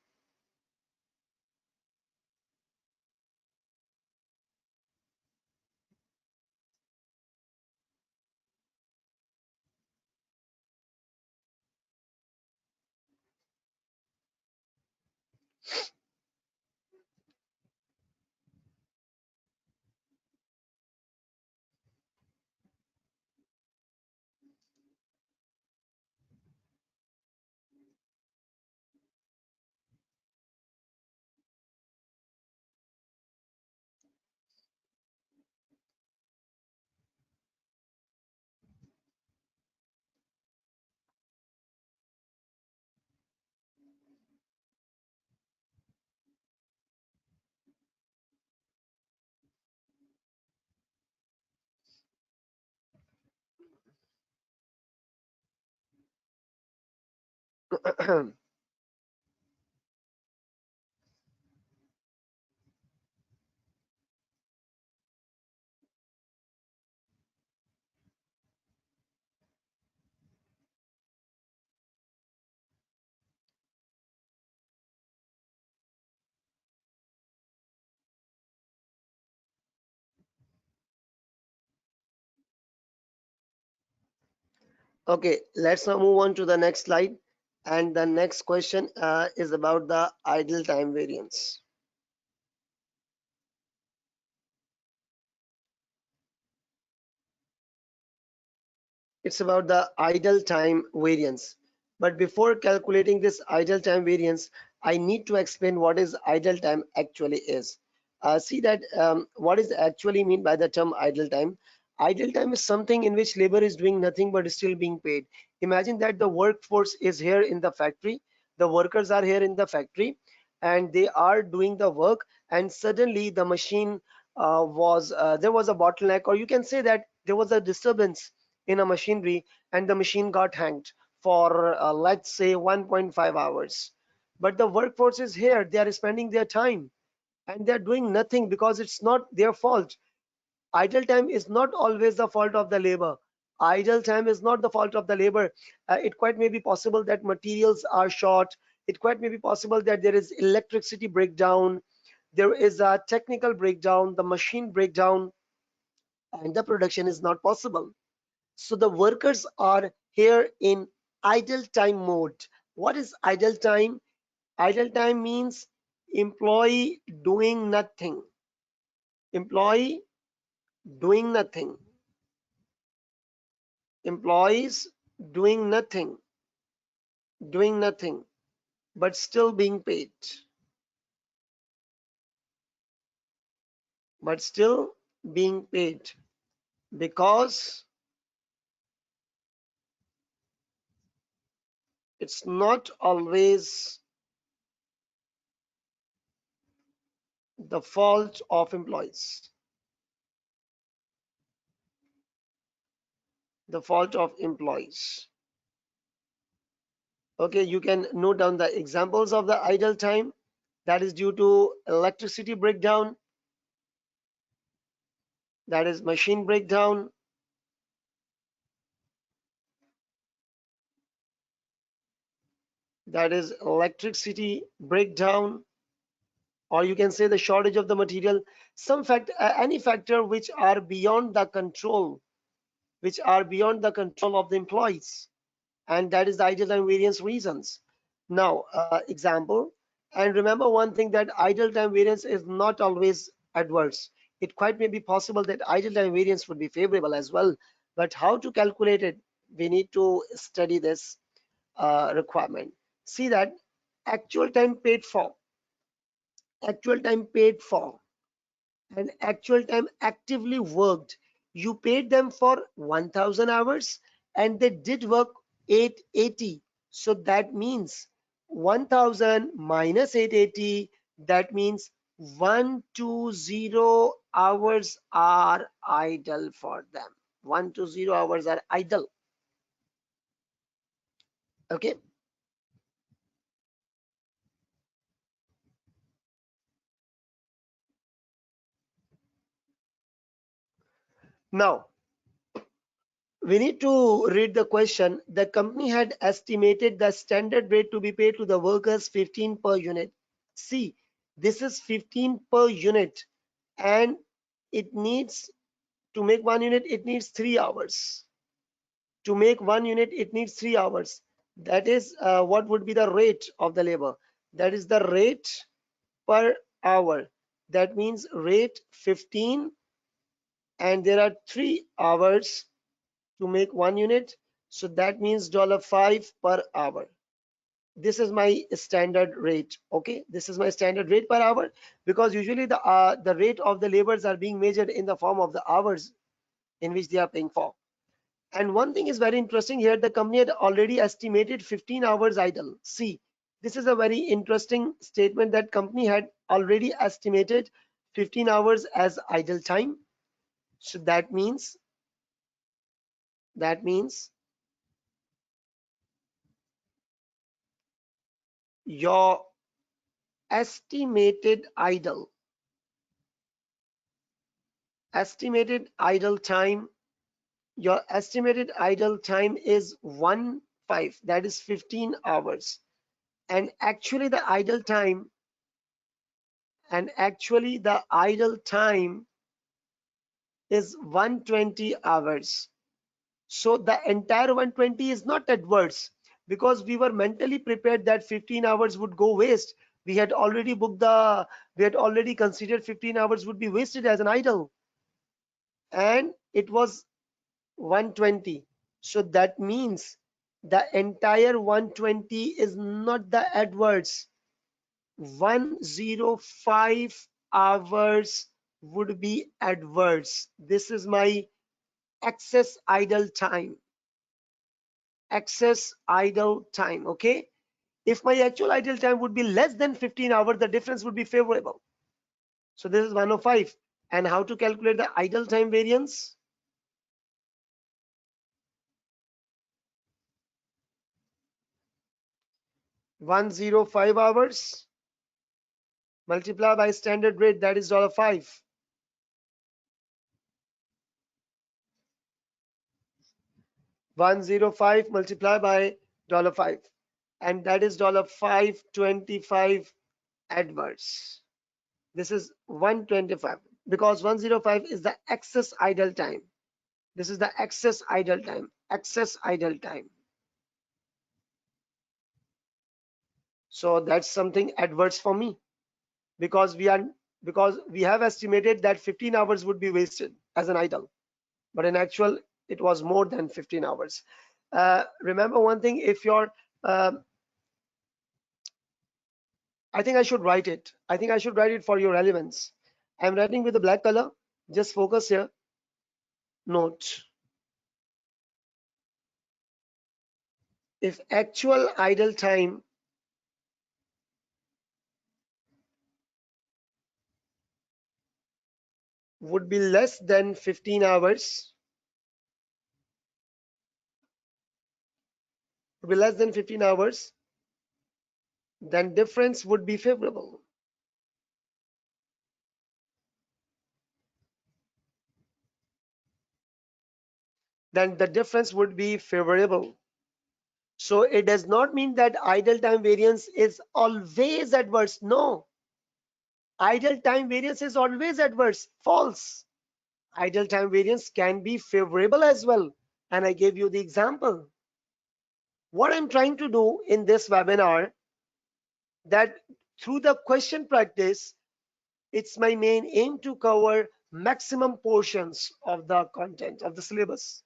Okay, let's now move on to the next slide. And the next question is about the idle time variance. It's about the idle time variance. But before calculating this idle time variance, I need to explain what is idle time actually is. See that what is actually mean by the term idle time. Idle time is something in which labor is doing nothing but is still being paid. Imagine that the workforce is here in the factory, the workers are here in the factory, and they are doing the work, and suddenly the machine there was a bottleneck, or you can say that there was a disturbance in a machinery, and the machine got hanged for let's say 1.5 hours. But the workforce is here, they are spending their time and they're doing nothing because it's not their fault. Idle time is not always the fault of the labor. Idle time is not the fault of the labor. It quite may be possible that materials are short. It quite may be possible that there is electricity breakdown, there is a technical breakdown, the machine breakdown, and the production is not possible. So the workers are here in idle time mode. What is idle time? Idle time means employee doing nothing. Employee doing nothing. Employees doing nothing. Doing nothing, but still being paid. but still being paid, because it's not always the fault of employees. The fault of employees. Okay, you can note down the examples of the idle time. That is due to electricity breakdown, that is machine breakdown, that is electricity breakdown, or you can say the shortage of the material, any factor which are beyond the control, of the employees, and that is the idle time variance reasons. Now, example, and remember one thing, that idle time variance is not always adverse. It quite may be possible that idle time variance would be favorable as well, but how to calculate it, we need to study this requirement. See that actual time paid for, actual time paid for, and actual time actively worked. You paid them for 1000 hours and they did work 880. So that means 1000 minus 880, that means 120 hours are idle for them. 120 hours are idle. Okay. Now, we need to read the question. The company had estimated the standard rate to be paid to the workers 15 per unit. See, this is 15 per unit, and it needs, to make 1 unit, it needs 3 hours. To make 1 unit, it needs 3 hours. That is what would be the rate of the labor. That is the rate per hour. That means rate 15, and there are 3 hours to make 1 unit. So that means $5 per hour. This is my standard rate. Okay, this is my standard rate per hour, because usually the rate of the labors are being measured in the form of the hours in which they are paying for. And one thing is very interesting here, the company had already estimated 15 hours idle. See, this is a very interesting statement, that company had already estimated 15 hours as idle time. So that means your estimated idle estimated idle time your estimated idle time is 1/5, that is 15 hours, and actually the idle time is 120 hours. So the entire 120 is not adverse, because we were mentally prepared that 15 hours would go waste. We had already considered 15 hours would be wasted as an idle, and it was 120. So that means the entire 120 is not the adverse. 105 hours would be adverse. This is my excess idle time. Excess idle time. Okay. If my actual idle time would be less than 15 hours, the difference would be favorable. So this is 105. And how to calculate the idle time variance? 105 hours multiply by standard rate, that is $5. 105 multiplied by $5, and that is $5.25 adverse. This is 125, because 105 is the excess idle time. This is the excess idle time. Excess idle time. So that's something adverse for me, because we have estimated that 15 hours would be wasted as an idle, but in actual it was more than 15 hours. Remember one thing, if your I think I should write it. I think I should write it for your relevance. I'm writing with a black color. Just focus here. Note. If actual idle time would be less than 15 hours, then difference would be favorable. Then the difference would be favorable. So it does not mean that idle time variance is always adverse. No, idle time variance is always adverse. False. Idle time variance can be favorable as well. And I gave you the example. What I'm trying to do in this webinar, that through the question practice, it's my main aim to cover maximum portions of the content of the syllabus.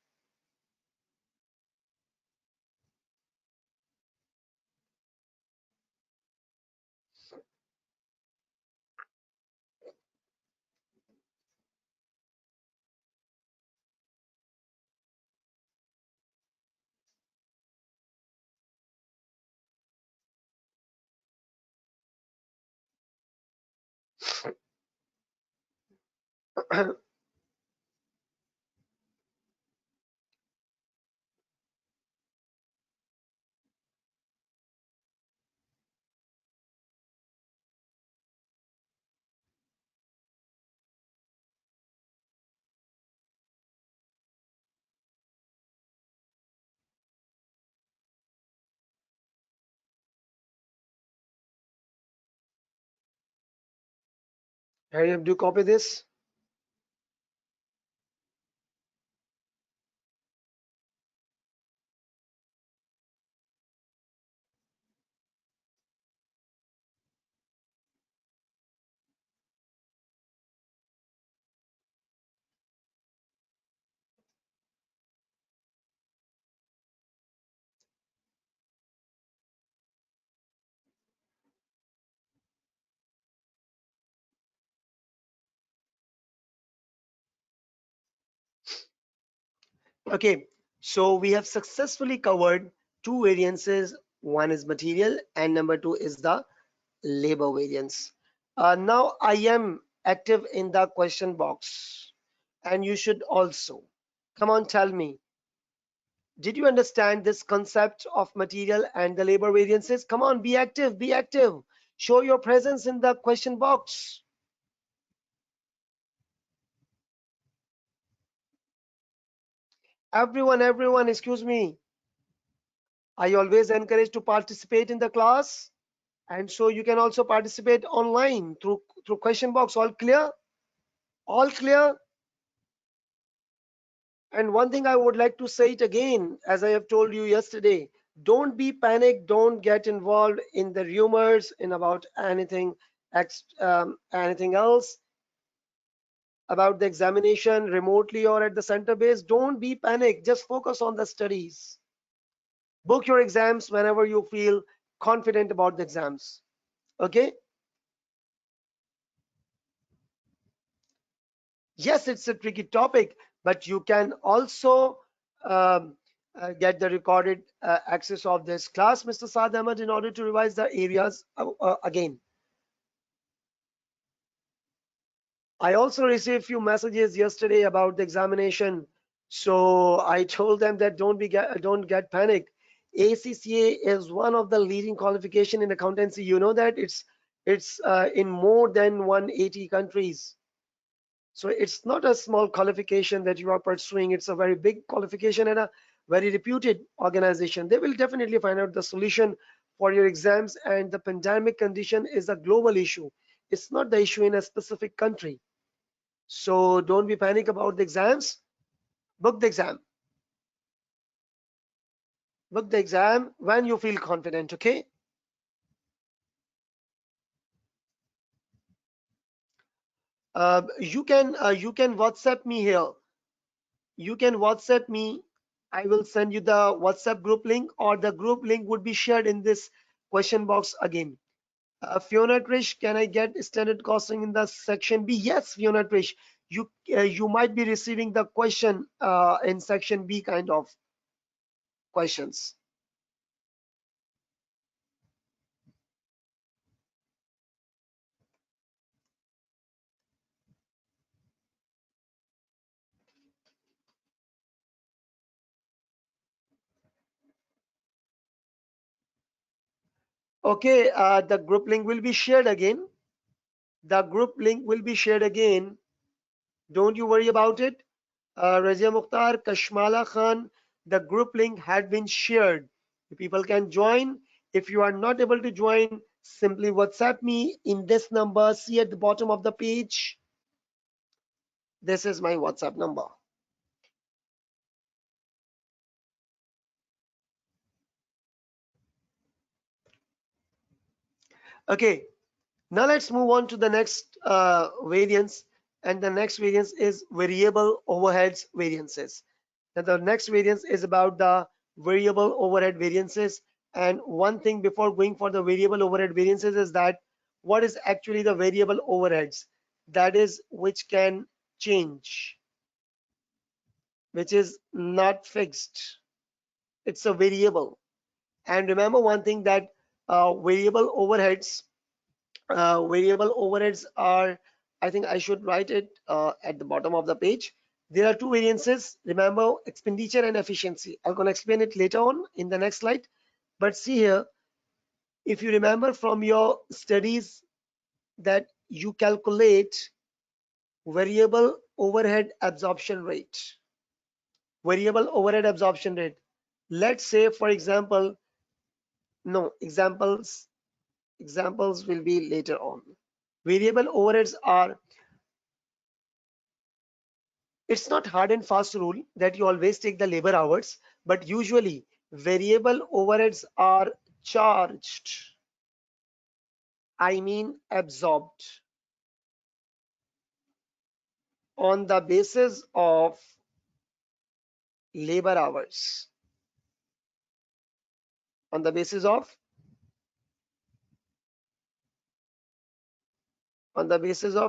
Hanif, do you copy this? Okay, so we have successfully covered two variances. One is material and number two is the labor variance. Now I am active in the question box and you should also. Come on, tell me, did you understand this concept of material and the labor variances? Come on, be active, be active. Show your presence in the question box. Everyone, excuse me. I always encourage to participate in the class, and so you can also participate online through question box. All clear? All clear? And one thing I would like to say it again, as I have told you yesterday, don't be panicked, don't get involved in the rumors in about anything else about the examination remotely or at the center base. Don't be panicked, just focus on the studies. Book your exams whenever you feel confident about the exams. Okay? Yes, it's a tricky topic, but you can also um, get the recorded access of this class, Mr. Saad Ahmed, in order to revise the areas again. I also received a few messages yesterday about the examination, so I told them that don't get panicked. ACCA is one of the leading qualification in accountancy. You know that it's in more than 180 countries. So it's not a small qualification that you are pursuing. It's a very big qualification and a very reputed organization. They will definitely find out the solution for your exams, and the pandemic condition is a global issue. It's not the issue in a specific country. So don't be panic about the exams. Book the exam. Book the exam when you feel confident, okay? You can WhatsApp me here. You can WhatsApp me. I will send you the WhatsApp group link, or the group link would be shared in this question box again. Fiona Trish, can I get standard costing in the section B? Yes, Fiona Trish, you might be receiving the question in section B kind of questions. Okay, the group link will be shared again. The group link will be shared again. Don't you worry about it. Razia Mukhtar, Kashmala Khan, the group link had been shared. People can join. If you are not able to join, simply WhatsApp me in this number. See at the bottom of the page. This is my WhatsApp number. Okay, now let's move on to the next variance. And the next variance is variable overheads variances. Now the next variance is about the variable overhead variances. And one thing before going for the variable overhead variances is that what is actually the variable overheads? That is which can change, which is not fixed. It's a variable. And remember one thing that variable overheads are, I think I should write it at the bottom of the page. There are two variances. Remember, expenditure and efficiency. I'm going to explain it later on in the next slide. But see here, if you remember from your studies that you calculate variable overhead absorption rate. Variable overhead absorption rate. Let's say, for example, no, examples will be later on. Variable overheads are, it's not hard and fast rule that you always take the labor hours, but usually variable overheads are charged, I mean absorbed, on the basis of labor hours, on the basis of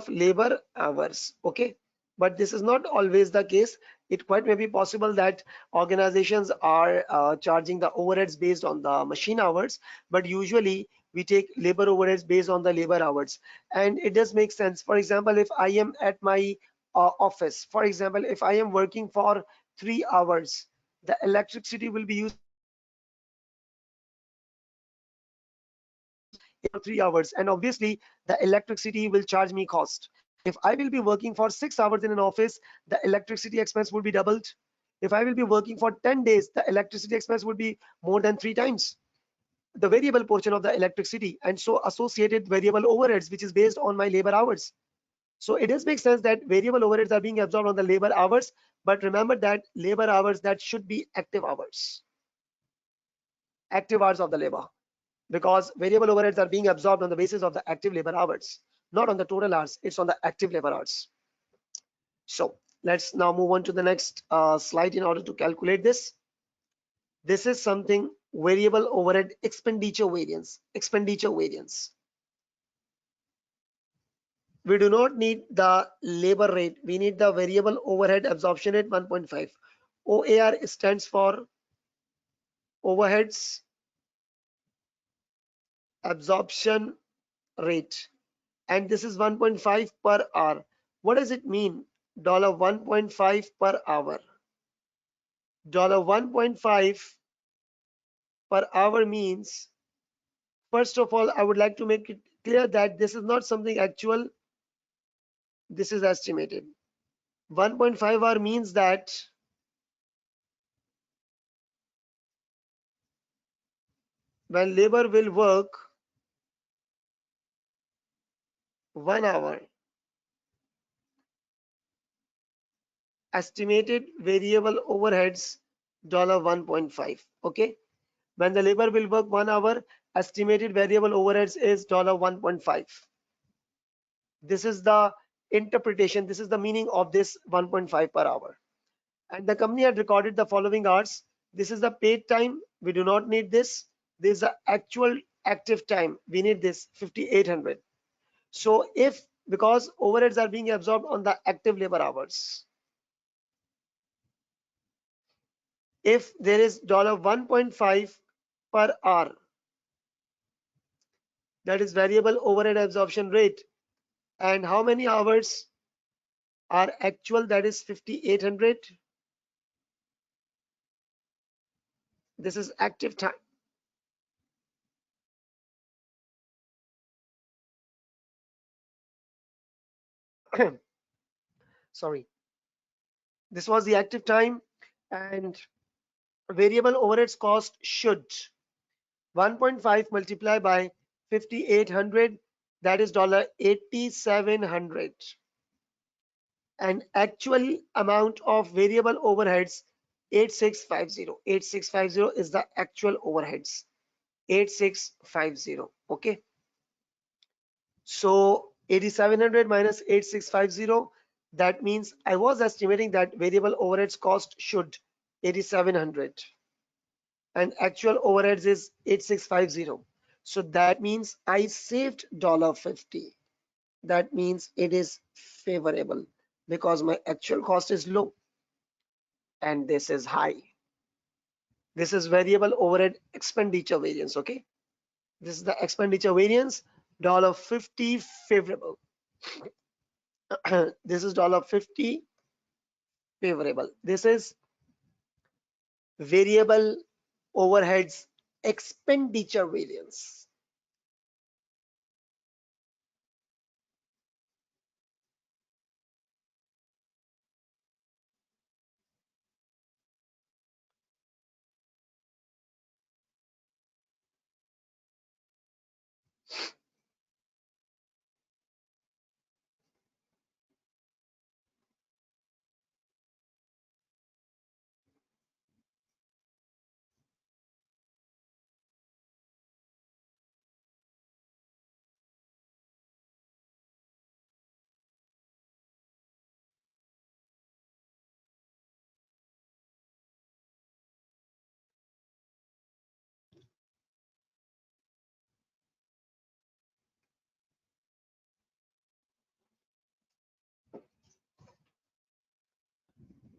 labor hours. Okay, but this is not always the case. It quite may be possible that organizations are charging the overheads based on the machine hours, but usually we take labor overheads based on the labor hours. And it does make sense. For example, if I am at my office, for example, if I am working for 3 hours, the electricity will be used for 3 hours, and obviously the electricity will charge me cost. If I will be working for 6 hours in an office, the electricity expense will be doubled. If I will be working for 10 days, the electricity expense would be more than 3 times the variable portion of the electricity, and so associated variable overheads, which is based on my labor hours. So it does make sense that variable overheads are being absorbed on the labor hours, but remember that labor hours, that should be active hours of the labor, because variable overheads are being absorbed on the basis of the active labor hours, not on the total hours. It's on the active labor hours. So let's now move on to the next slide in order to calculate this. This is something variable overhead expenditure variance. We do not need the labor rate. We need the variable overhead absorption rate 1.5. OAR stands for overheads absorption rate, and this is 1.5 per hour. What does it mean? $1.5 per hour. $1.5 per hour means, first of all, I would like to make it clear that this is not something actual, this is estimated. 1.5 hour means that when labor will work 1 hour, estimated variable overheads $1.5. Okay, when the labor will work 1 hour, estimated variable overheads is $1.5. This is the interpretation, this is the meaning of this 1.5 per hour. And the company had recorded the following hours. This is the paid time. We do not need this. This is the active time, we need this 5800. So if, because overheads are being absorbed on the active labor hours, if there is $1.5 per hour, that is variable overhead absorption rate, and how many hours are actual, that is 5800. This is active time. Sorry, this was the active time, and variable overheads cost should 1.5 multiplied by 5800, that is $8700, and actual amount of variable overheads 8650. 8650 is the actual overheads, 8650. Okay, so 8700 minus 8650, that means I was estimating that variable overheads cost should 8700 and actual overheads is 8650. So that means I saved $50. That means it is favorable because my actual cost is low and this is high. This is variable overhead expenditure variance. Okay, this is the expenditure variance, $50 favorable. This is $50 favorable. This is variable overheads expenditure variance.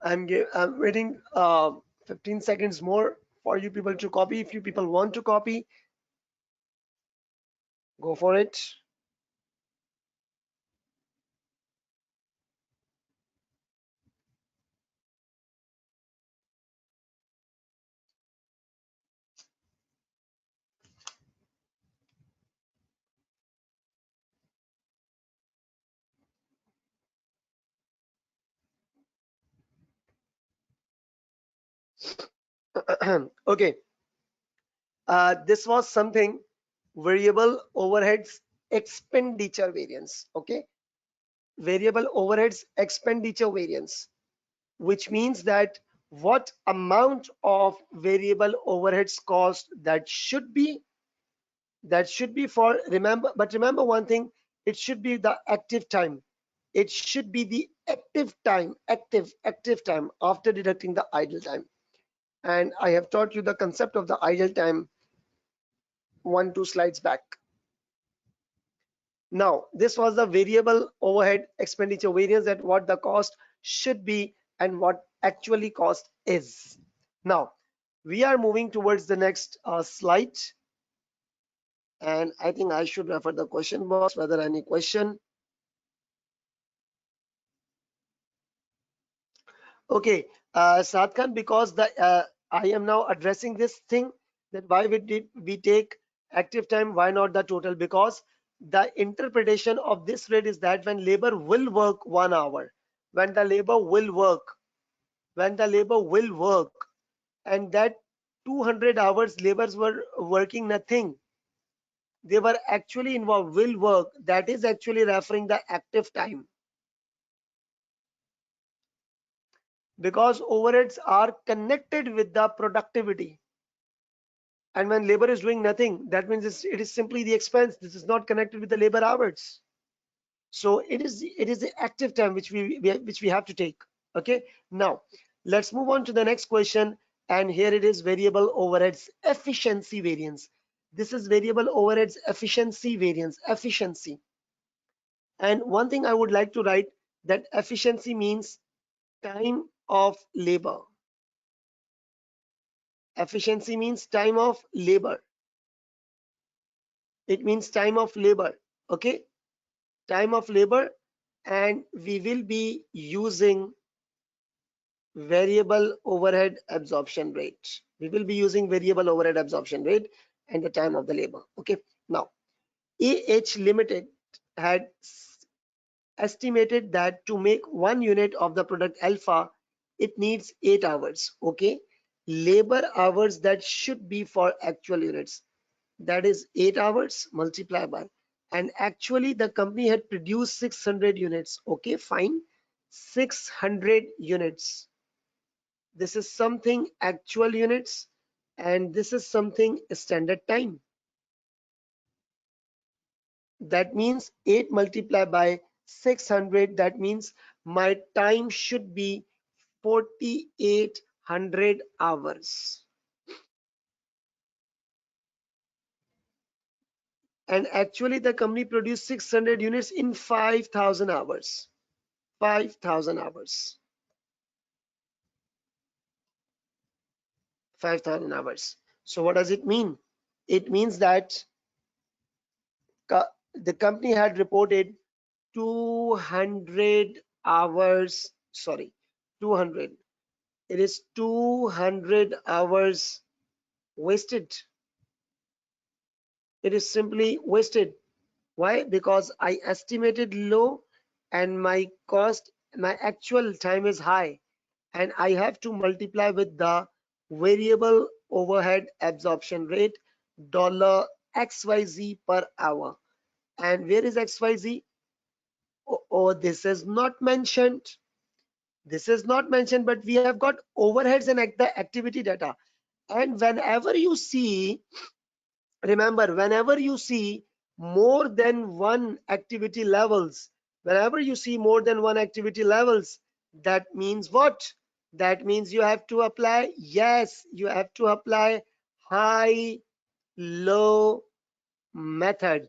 I'm waiting 15 seconds more for you people to copy. If you people want to copy, go for it. Okay, this was something variable overheads expenditure variance. Okay, variable overheads expenditure variance, which means that what amount of variable overheads cost that should be for, remember, but remember one thing, it should be the active time. It should be the active time after deducting the idle time. And I have taught you the concept of the idle time 1-2 slides back. Now, this was the variable overhead expenditure variance, that what the cost should be and what actually cost is. Now, we are moving towards the next slide. And I think I should refer the question box, whether any question. Okay, Saad Khan, because I am now addressing this thing, that why did we take active time, why not the total? Because the interpretation of this rate is that when labor will work 1 hour, when the labor will work, when the labor will work, and that 200 hours laborers were working nothing, they were actually involved, will work, that is actually referring the active time. Because overheads are connected with the productivity, and when labor is doing nothing, that means it is simply the expense. This is not connected with the labor hours. So it is the active time which we have to take. Okay, now let's move on to the next question, and here it is variable overheads efficiency variance. This is variable overheads efficiency variance, efficiency. And one thing I would like to write, that efficiency means time of labor. Efficiency means time of labor. It means time of labor. Okay, time of labor, and we will be using variable overhead absorption rate. We will be using variable overhead absorption rate and the time of the labor. Okay, now AH Limited had estimated that to make 1 unit of the product alpha, it needs 8 hours. Okay, labor hours that should be for actual units, that is 8 hours multiplied by, and actually the company had produced 600 units. Okay, fine, 600 units. This is something actual units, and this is something standard time. That means 8 multiplied by 600, that means my time should be 4800 hours. And actually the company produced 600 units in 5000 hours. 5000 hours. 5000 hours. So what does it mean? It means that the company had reported 200 hours, sorry, 200. It is 200 hours wasted. It is simply wasted. Why? Because I estimated low and my cost, my actual time is high, and I have to multiply with the variable overhead absorption rate $XYZ per hour. And where is XYZ? Oh, this is not mentioned. This is not mentioned, but we have got overheads and the activity data. And whenever you see, remember, whenever you see more than one activity levels, whenever you see more than one activity levels, that means what? That means you have to apply, yes, you have to apply high low method.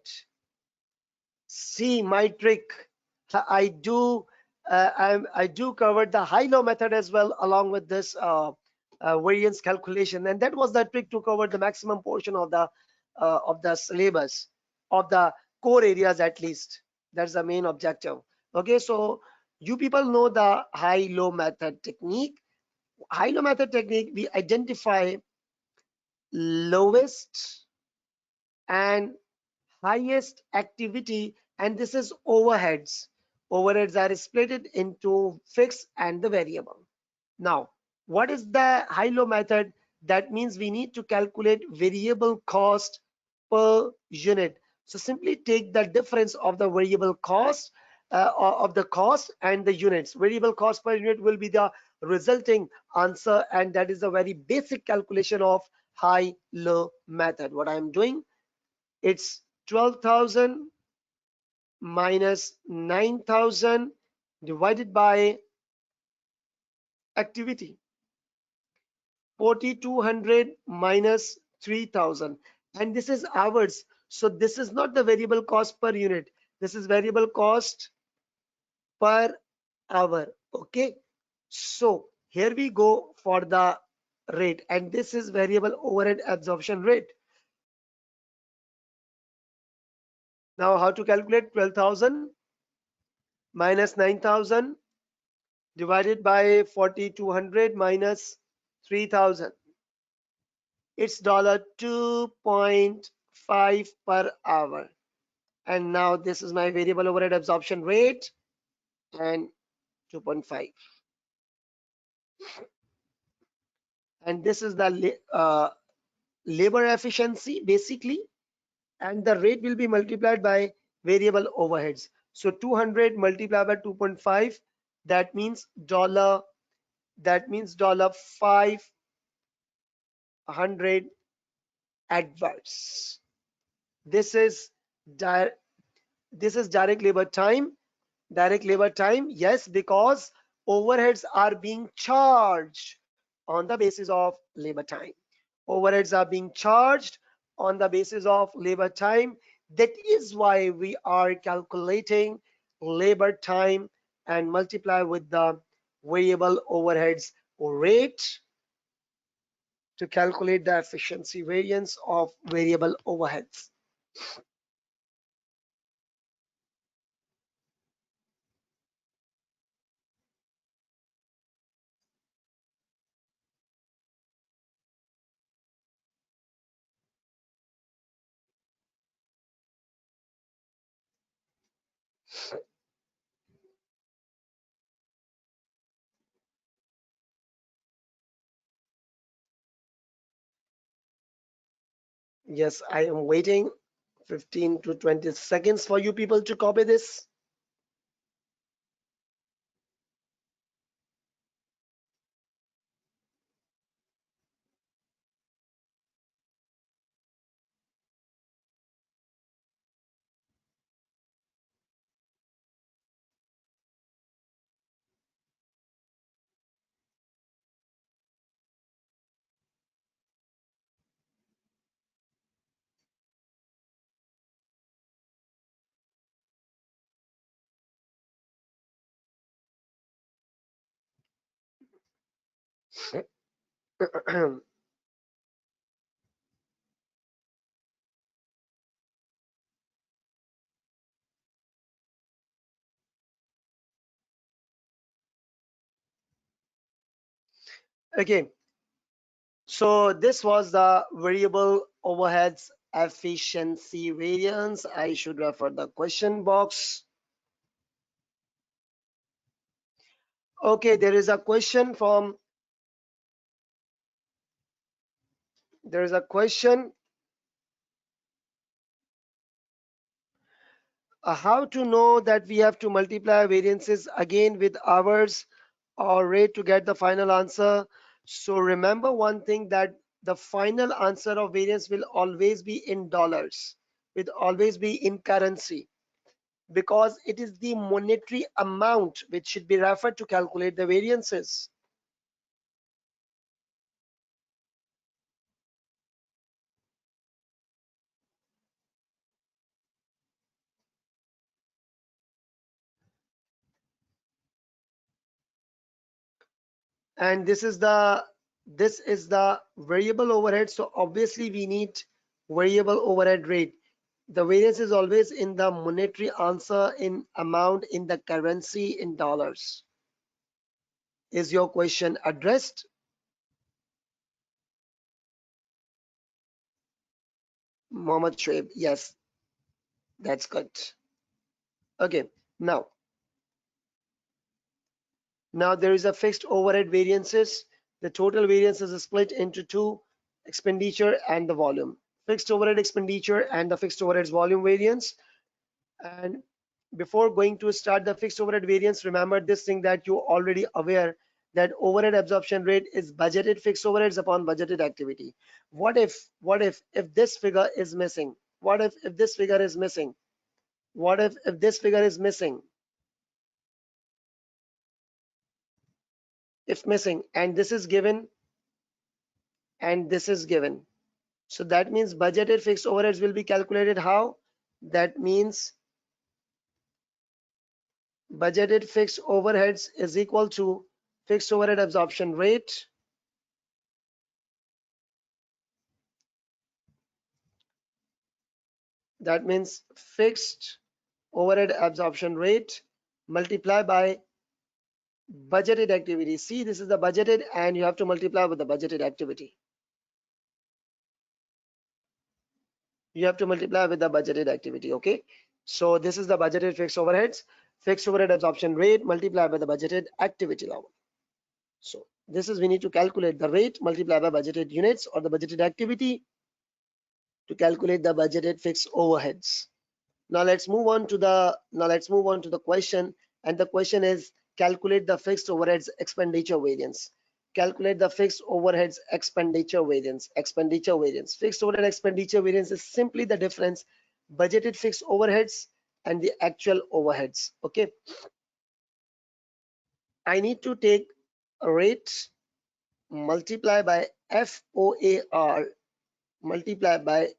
See my trick. I do cover the high-low method as well along with this variance calculation, and that was the trick to cover the maximum portion of the syllabus, of the core areas at least. That's the main objective. Okay, so you people know the high-low method technique. High-low method technique, we identify lowest and highest activity, and this is overheads. Overheads are split into fixed and the variable. Now, what is the high-low method? That means we need to calculate variable cost per unit. So simply take the difference of the variable cost of the cost and the units. Variable cost per unit will be the resulting answer, and that is a very basic calculation of high-low method. What I'm doing, it's 12,000 minus 9,000 divided by activity. 4,200 minus 3,000. And this is hours. So this is not the variable cost per unit. This is variable cost per hour. Okay. So here we go for the rate. And this is variable overhead absorption rate. Now how to calculate? 12,000 minus 9,000 divided by 4,200 minus 3,000. It's $2.5 per hour. And now this is my variable overhead absorption rate and 2.5. And this is the labor efficiency basically. And the rate will be multiplied by variable overheads. So 200 multiplied by 2.5, that means $500 adverse. This is direct labor time. Direct labor time, yes, because overheads are being charged on the basis of labor time. Overheads are being charged on the basis of labor time. That is why we are calculating labor time and multiply with the variable overheads rate to calculate the efficiency variance of variable overheads. Yes, I am waiting 15 to 20 seconds for you people to copy this. Okay, so this was the variable overheads efficiency variance. I should refer the question box. Okay, there is a question, how to know that we have to multiply variances again with hours or rate to get the final answer. So remember one thing, that the final answer of variance will always be in dollars, will always be in currency, because it is the monetary amount which should be referred to calculate the variances. And this is the variable overhead, so obviously we need variable overhead rate. The variance is always in the monetary answer, in amount, in the currency, in dollars. Is your question addressed? Mohammed Shoaib, yes, that's good. Okay, now there is a fixed overhead variances. The total variance is split into two: expenditure and the volume. Fixed overhead expenditure and the fixed overheads volume variance. And before going to start the fixed overhead variance, remember this thing, that you already aware that overhead absorption rate is budgeted fixed overheads upon budgeted activity. What if this figure is missing? What if this figure is missing? What if this figure is missing? If missing, and this is given, and this is given, so that means budgeted fixed overheads will be calculated how? That means budgeted fixed overheads is equal to fixed overhead absorption rate. That means fixed overhead absorption rate multiplied by budgeted activity. See, this is the budgeted, and you have to multiply with the budgeted activity. You have to multiply with the budgeted activity, okay? So this is the budgeted fixed overhead absorption rate multiplied by the budgeted activity level. So this is, we need to calculate the rate multiplied by budgeted units or the budgeted activity to calculate the budgeted fixed overheads. Now let's move on to the question, and the question is, calculate the fixed overheads expenditure variance. Calculate the fixed overheads expenditure variance. Fixed overhead expenditure variance is simply the difference budgeted fixed overheads and the actual overheads. Okay, I need to take a rate multiply by FOAR multiply by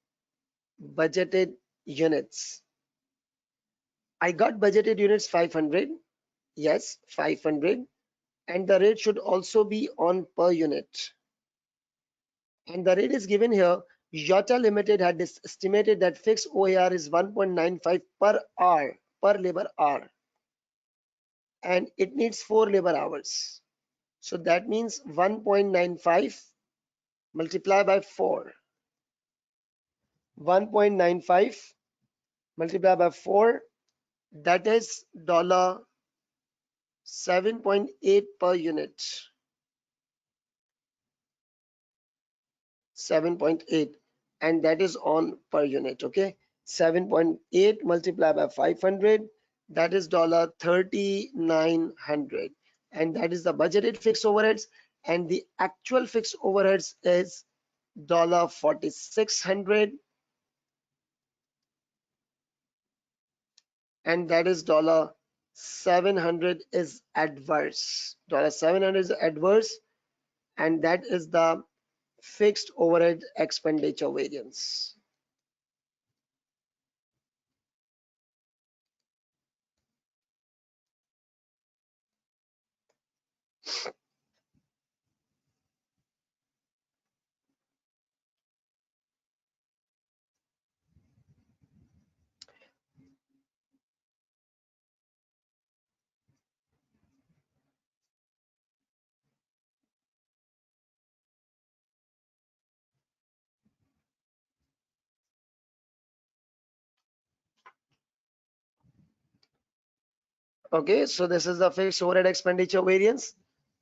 budgeted units. I got budgeted units 500. Yes, 500. And the rate should also be on per unit. And the rate is given here. Yota Limited had estimated that fixed OAR is 1.95 per hour, per labor hour. And it needs 4 labor hours. So that means 1.95 multiplied by 4. 1.95 multiplied by 4, that is $7.8 per unit. 7.8, and that is on per unit. Okay, 7.8 multiplied by 500, that is $3,900, and that is the budgeted fixed overheads, and the actual fixed overheads is $4,600, and that is $700 is adverse. $700 is adverse, and that is the fixed overhead expenditure variance. Okay, so this is the fixed overhead expenditure variance.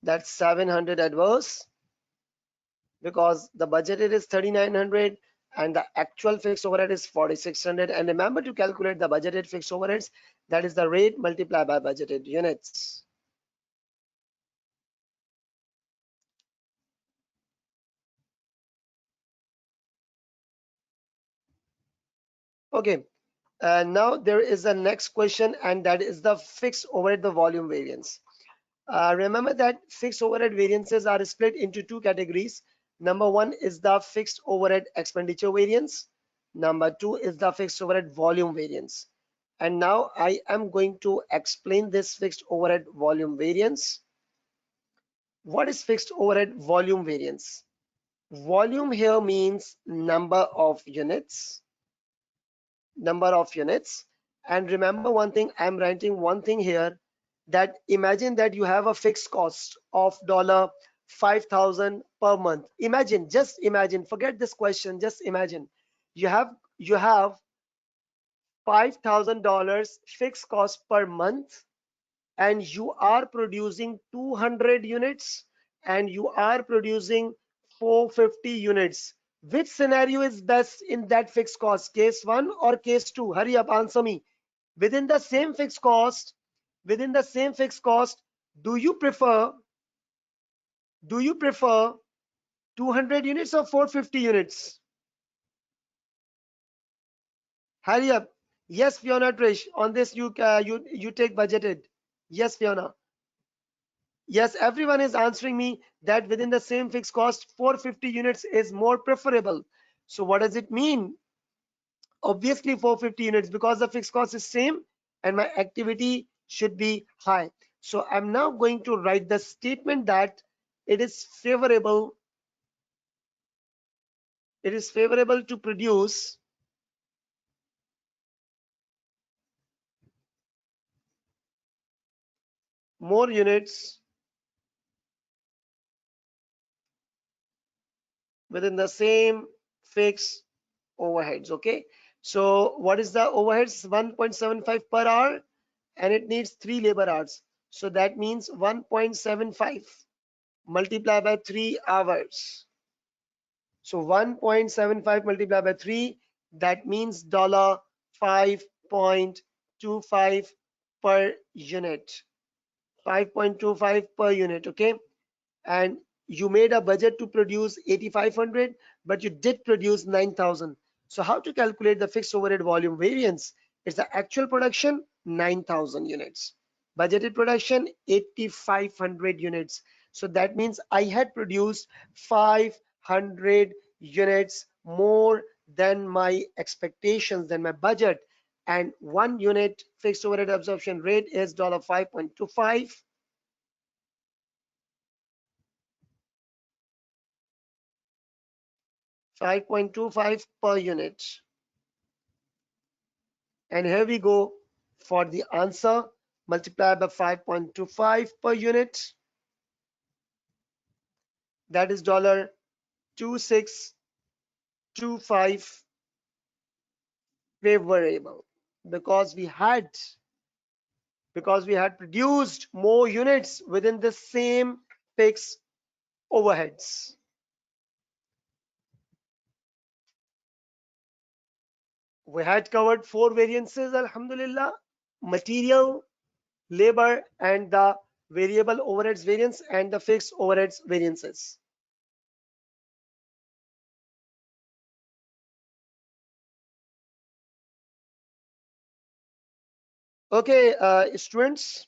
That's 700 adverse because the budgeted is 3,900 and the actual fixed overhead is 4,600. And remember to calculate the budgeted fixed overheads. That is the rate multiplied by budgeted units. Okay, now there is a next question, and that is the fixed overhead, the volume variance. Remember that fixed overhead variances are split into two categories. Number one is the fixed overhead expenditure variance. Number two is the fixed overhead volume variance. And now I am going to explain this fixed overhead volume variance. What is fixed overhead volume variance? Volume here means number of units. Number of units. And remember one thing, I'm writing one thing here, that imagine that you have a fixed cost of $5,000 per month. Imagine, just imagine, forget this question, just imagine. You have $5,000 fixed cost per month, and you are producing 200 units, and you are producing 450 units. Which scenario is best in that fixed cost? Case one or case two? Hurry up, answer me. Within the same fixed cost, within the same fixed cost, do you prefer 200 units or 450 units? Hurry up. Yes, Fiona Trish. On this, you take budgeted. Yes, Fiona. Yes, everyone is answering me that within the same fixed cost, 450 units is more preferable. So what does it mean? Obviously 450 units, because the fixed cost is same and my activity should be high. So I'm now going to write the statement that it is favorable to produce more units within the same fixed overheads. Okay, so what is the overheads? 1.75 per hour, and it needs 3 labor hours. So that means 1.75 multiplied by 3 hours. So 1.75 multiplied by 3, that means $5.25 per unit. 5.25 per unit, okay? And you made a budget to produce 8,500, but you did produce 9,000. So how to calculate the fixed overhead volume variance? It's the actual production, 9,000 units. Budgeted production, 8,500 units. So that means I had produced 500 units more than my expectations, than my budget, and 1 unit fixed overhead absorption rate is $5.25. 5.25 per unit. And here we go for the answer. Multiply by 5.25 per unit. That is $2625 favorable, because we had produced more units within the same fixed overheads. We had covered four variances, alhamdulillah: material, labor, and the variable overheads variance and the fixed overheads variances. Okay, students,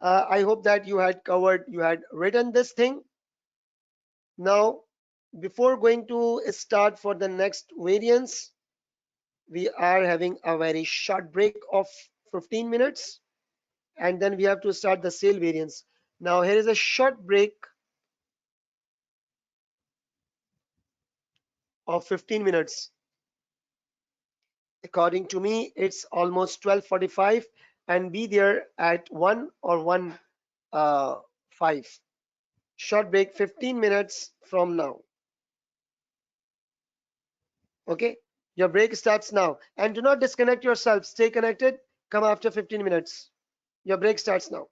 I hope that you had written this thing. Now, before going to start for the next variance, we are having a very short break of 15 minutes, and then we have to start the sale variance. Now, here is a short break of 15 minutes. According to me, it's almost 12:45, and be there at 1 or 1:05. Short break 15 minutes from now. Okay, your break starts now, and do not disconnect yourself. Stay connected. Come after 15 minutes. Your break starts now.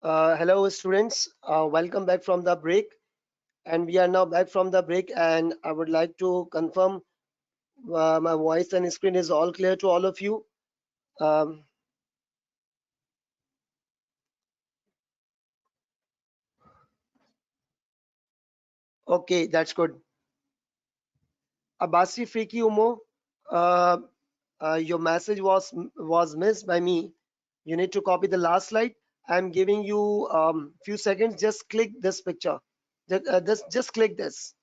Hello, students. Welcome back from the break. And we are now back from the break. And I would like to confirm my voice and screen is all clear to all of you. Um, okay, that's good. Abasi Friki Umo, uh, your message was missed by me. You need to copy the last slide. I'm giving you few seconds. Just click this picture. Just click this.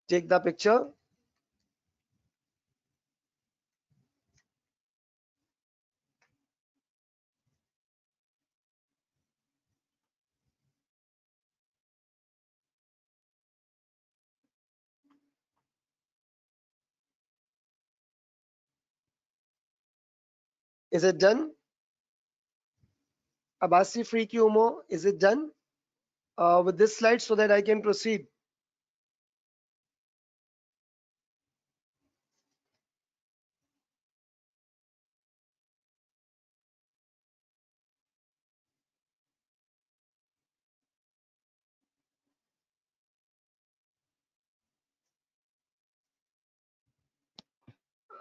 Take the picture. Is it done? Abasi Friki Umo, is it done? With this slide so that I can proceed.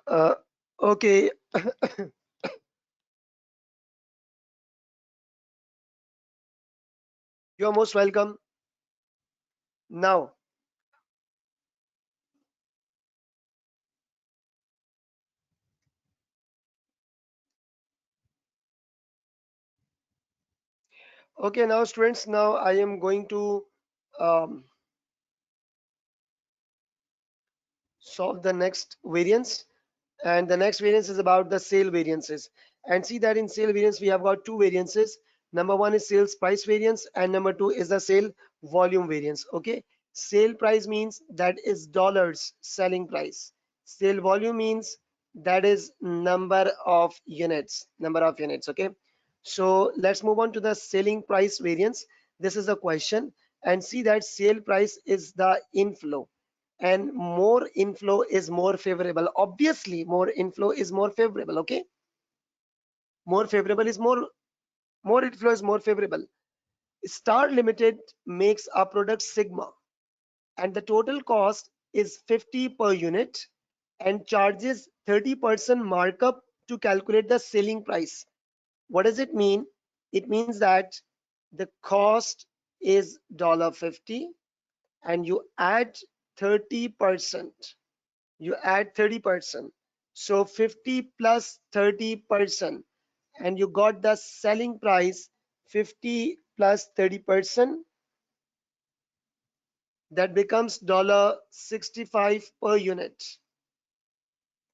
Uh, okay, you're most welcome. Now, okay, now students, now I am going to um, solve the next variance. And the next variance is about the sale variances. And see that in sale variance, we have got two variances. Number one is sales price variance, and number two is the sale volume variance. Okay, sale price means that is dollars selling price. Sale volume means that is number of units, Okay, so let's move on to the selling price variance. This is a question, and see that sale price is the inflow and more inflow is more favorable. Obviously, more inflow is more favorable. Okay, more favorable is more inflow is more favorable. Star Limited makes a product Sigma, and the total cost is 50 per unit and charges 30% markup to calculate the selling price. What does it mean? It means that the cost is $50 and you add 30%. You add 30%. So 50 plus 30%, and you got the selling price 50 plus 30%. That becomes $65 per unit.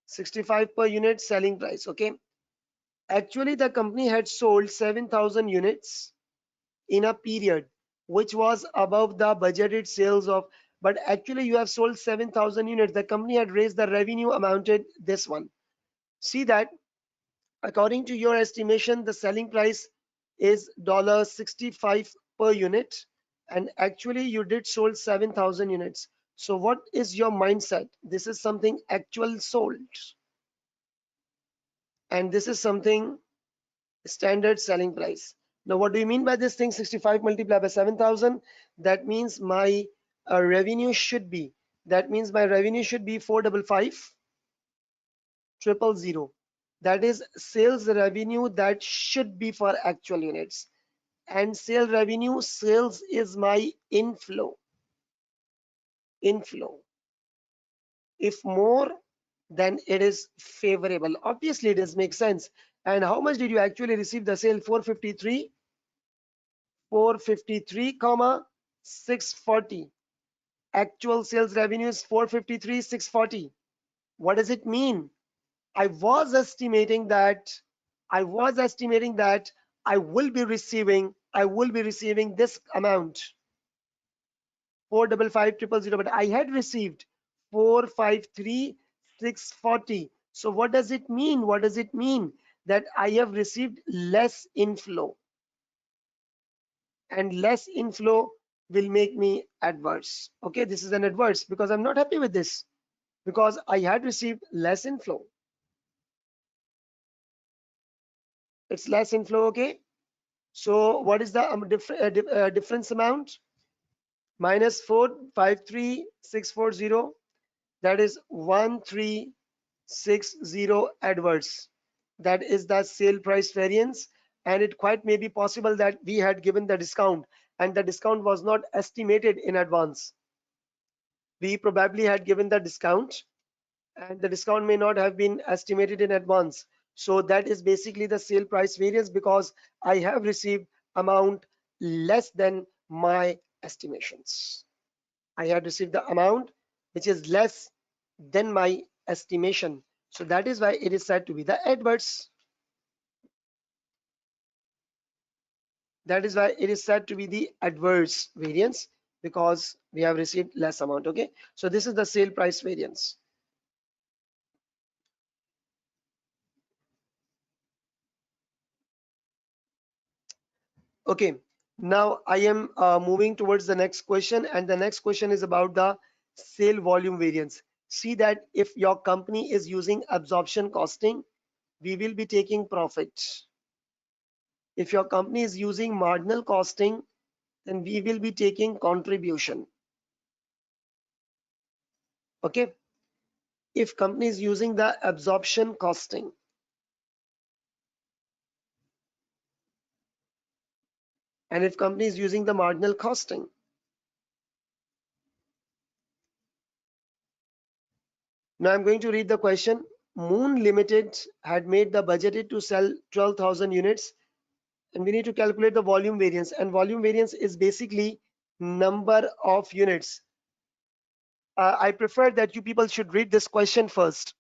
65 per unit selling price. Okay. Actually, the company had sold 7,000 units in a period which was above the budgeted sales of. But actually, you have sold 7,000 units. The company had raised the revenue amounted this one. See that according to your estimation, the selling price is $65 per unit, and actually you did sold 7,000 units. So what is your mindset? This is something actual sold, and this is something standard selling price. Now, what do you mean by this thing? 65 multiplied by 7,000. That means my revenue should be. That means my revenue should be 455 triple zero. That is sales revenue that should be for actual units. And sale revenue, sales is my inflow. Inflow. If more, then it is favorable. Obviously, it does make sense. And how much did you actually receive the sale? 453, 453, comma 640. Actual sales revenue is 453, 640. What does it mean? I was estimating that I was estimating that I will be receiving this amount 455,000, but I had received 453,640. So what does it mean? What does it mean? That I have received less inflow, and less inflow will make me adverse. Okay, this is an adverse because I'm not happy with this because I had received less inflow. It's less inflow. Okay, so what is the difference amount? Minus 453,640. That is 1360 adverse. That is the sale price variance, and it quite may be possible that we had given the discount and the discount was not estimated in advance. We probably had given the discount and the discount may not have been estimated in advance. So that is basically the sale price variance because I have received amount less than my estimations. I had received the amount which is less than my estimation. So that is why it is said to be the adverse. That is why it is said to be the adverse variance because we have received less amount. Okay, so this is the sale price variance. Okay, now I am moving towards the next question, and the next question is about the sale volume variance. See that if your company is using absorption costing, we will be taking profit. If your company is using marginal costing, then we will be taking contribution. Okay, if company is using the absorption costing, and if company is using the marginal costing. Now I'm going to read the question. Moon Limited had made the budgeted to sell 12,000 units, and we need to calculate the volume variance, and volume variance is basically number of units. I prefer that you people should read this question first.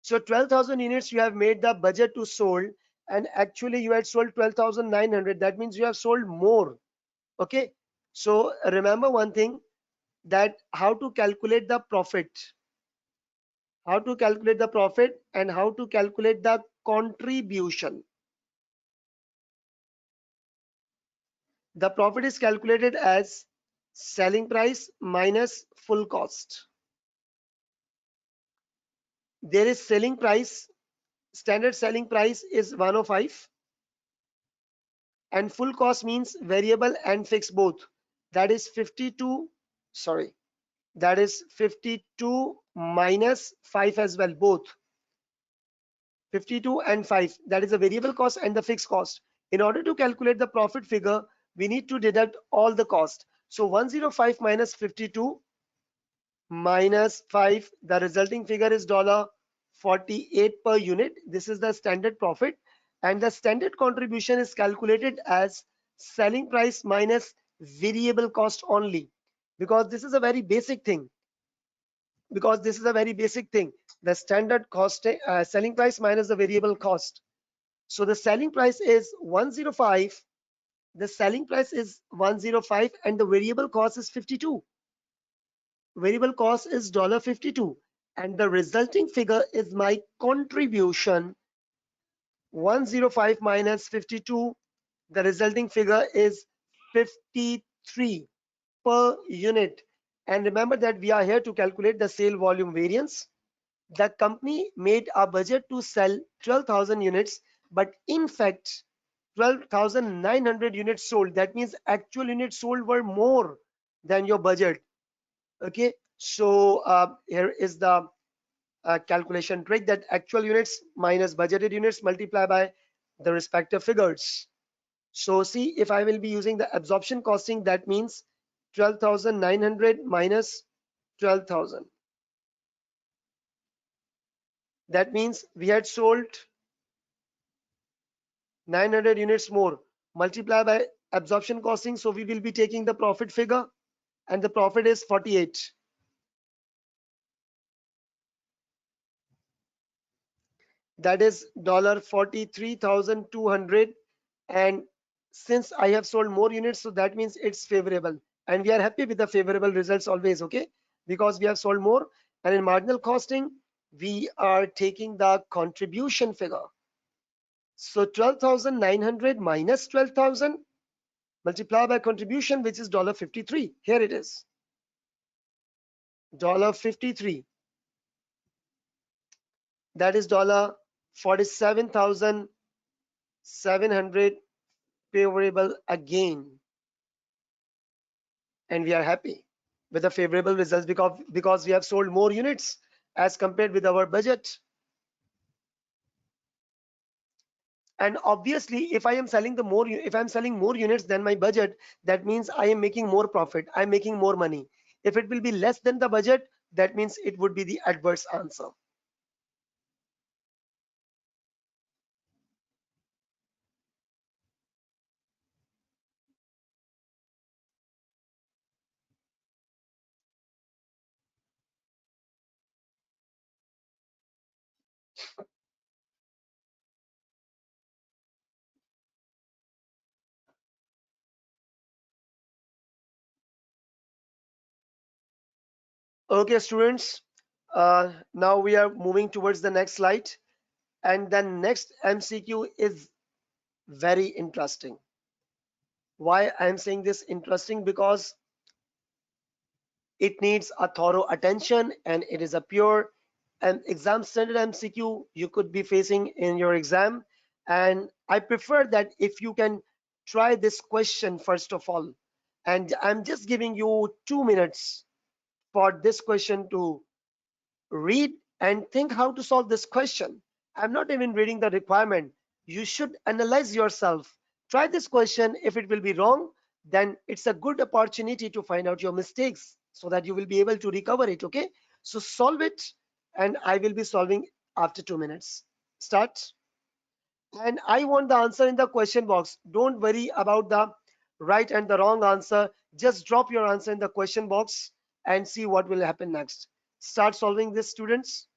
So 12,000 units you have made the budget to sold, and actually you had sold 12,900. That means you have sold more. Okay. So remember one thing, that how to calculate the profit, and how to calculate the contribution. The profit is calculated as selling price minus full cost. There is selling price, standard selling price is 105, and full cost means variable and fixed both. That is 52, sorry, that is 52 minus 5 as well, both 52 and 5. That is the variable cost and the fixed cost. In order to calculate the profit figure, we need to deduct all the cost. So 105 minus 52 minus 5, the resulting figure is $48 per unit. This is the standard profit, and the standard contribution is calculated as selling price minus variable cost only, because this is a very basic thing. The standard cost, selling price minus the variable cost. So the selling price is 105. The selling price is 105, and the variable cost is 52. Variable cost is $52, and the resulting figure is my contribution. 105 minus 52, the resulting figure is 53 per unit. And remember that we are here to calculate the sale volume variance. The company made a budget to sell 12,000 units, But in fact, 12,900 units sold. That means actual units sold were more than your budget. Okay, so here is the calculation trick, that actual units minus budgeted units multiply by the respective figures. So see, if I will be using the absorption costing, that means 12,900 minus 12,000. That means we had sold 900 units more. Multiply by absorption costing. So we will be taking the profit figure, and the profit is 48. That is $43,200. And since I have sold more units, so that means it's favorable. And we are happy with the favorable results always, okay? Because we have sold more. And in marginal costing, we are taking the contribution figure. So 12,900 minus 12,000 multiplied by contribution, which is $53. Here it is, $53. That is $47,700 favorable again. And we are happy with the favorable results because we have sold more units as compared with our budget. And obviously, if I'm selling more units than my budget, that means I am making more profit, I'm making more money. If it will be less than the budget, that means it would be the adverse answer. Okay, students, now we are moving towards the next slide, and the next MCQ is very interesting. Why I'm saying this interesting? Because it needs a thorough attention, and it is a pure and exam standard MCQ you could be facing in your exam. And I prefer that if you can try this question first of all. And I'm just giving you 2 minutes for this question to read and think how to solve this question. I'm not even reading the requirement. You should analyze yourself. Try this question. If it will be wrong, then it's a good opportunity to find out your mistakes so that you will be able to recover it. Okay. So solve it, and I will be solving after 2 minutes. Start. And I want the answer in the question box. Don't worry about the right and the wrong answer. Just drop your answer in the question box and see what will happen next. Start solving this, students.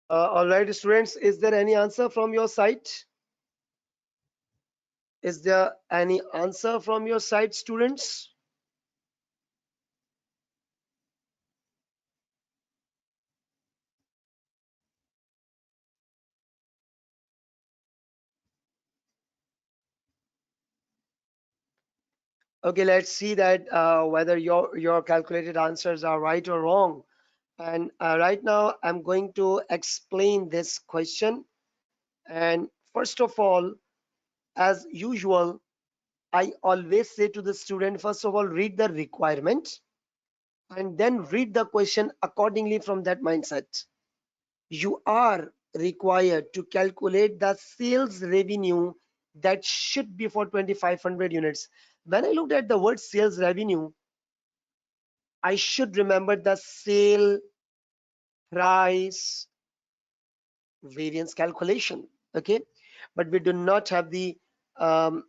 All right, students, is there any answer from your side? Is there any answer from your side, students? Okay, let's see that whether your calculated answers are right or wrong. And right now, I'm going to explain this question. And first of all, as usual, I always say to the student, first of all, read the requirement and then read the question accordingly from that mindset. You are required to calculate the sales revenue that should be for 2500 units. When I looked at the word sales revenue, I should remember the sale price variance calculation. Okay, but we do not have the um,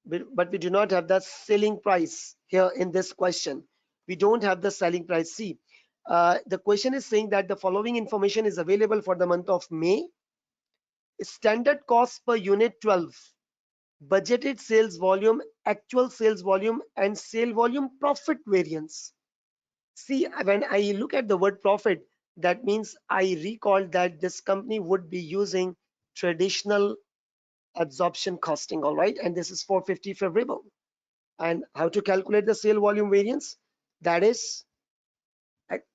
but we do not have the selling price here in this question. We don't have the selling price. See, the question is saying that the following information is available for the month of May. Standard cost per unit 12, budgeted sales volume, actual sales volume, and sale volume profit variance. See, when I look at the word profit, that means I recall that this company would be using traditional absorption costing, all right, and this is 450 favorable. And how to calculate the sale volume variance? That is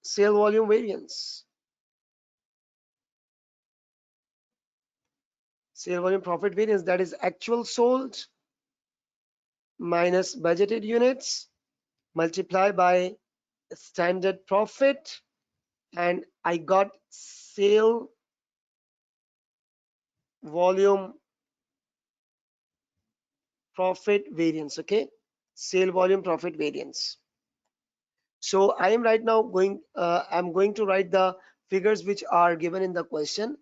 sale volume variance. Sale volume profit variance, that is actual sold minus budgeted units multiply by standard profit, and I got sale volume profit variance. Okay, sale volume profit variance. So I am right now I'm going to write the figures which are given in the question.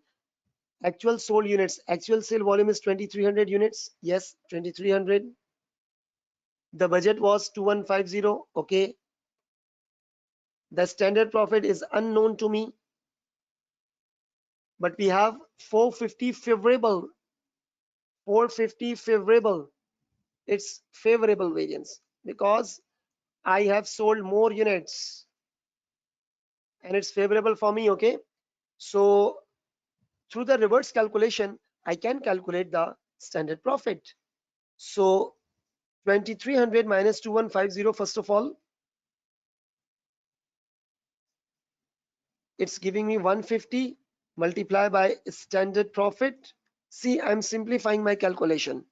Actual sold units, actual sale volume is 2300 units. Yes, 2300. The budget was 2150. Okay, the standard profit is unknown to me, but we have 450 favorable. 450 favorable. It's favorable variance because I have sold more units and it's favorable for me. Okay, so through the reverse calculation, I can calculate the standard profit. So 2300 minus 2150, first of all, it's giving me 150 multiplied by standard profit. See, I'm simplifying my calculation,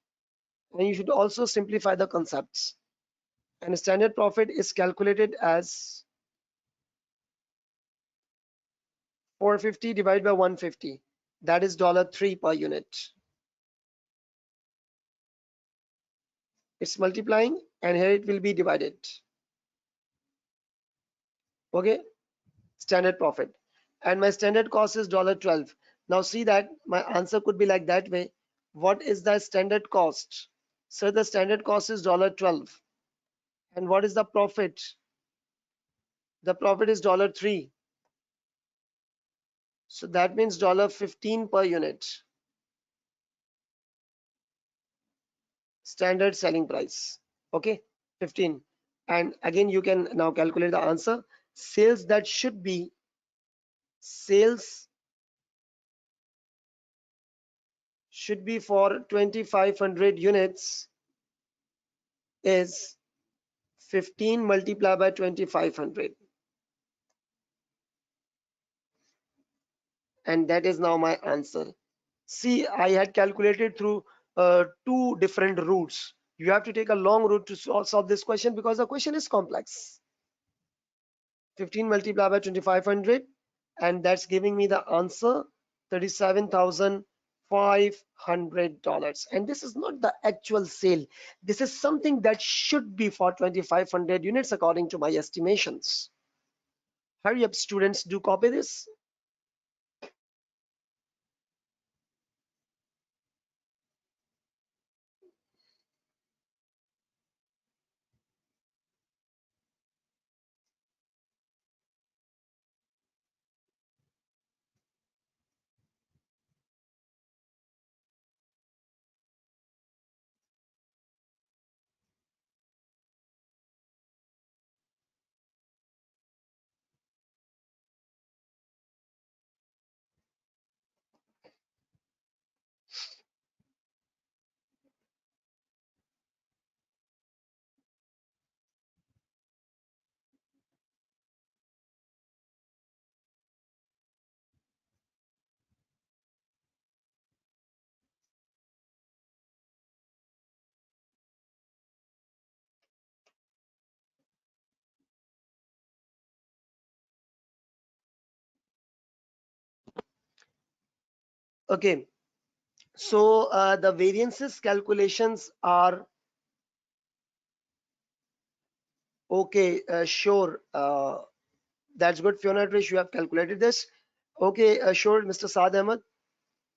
and you should also simplify the concepts. And standard profit is calculated as 450 divided by 150. That is $3 per unit. It's multiplying, and here it will be divided. Okay, standard profit. And my standard cost is $12. Now see that my answer could be like that way. What is the standard cost? So the standard cost is $12. And what is the profit? The profit is $3. So that means $15 per unit. Standard selling price. Okay, 15. And again, you can now calculate the answer. Sales that should be sales should be for 2500 units is 15 multiplied by 2500, and that is now my answer. See, I had calculated through two different routes. You have to take a long route to solve this question because the question is complex. 15 multiplied by 2500, and that's giving me the answer $37,500. And this is not the actual sale. This is something that should be for 2500 units according to my estimations. Hurry up, students, do copy this. Okay, so the variances calculations are okay. Sure. That's good, Fiona Trish. You have calculated this. Okay, sure, Mr. Saad Ahmed.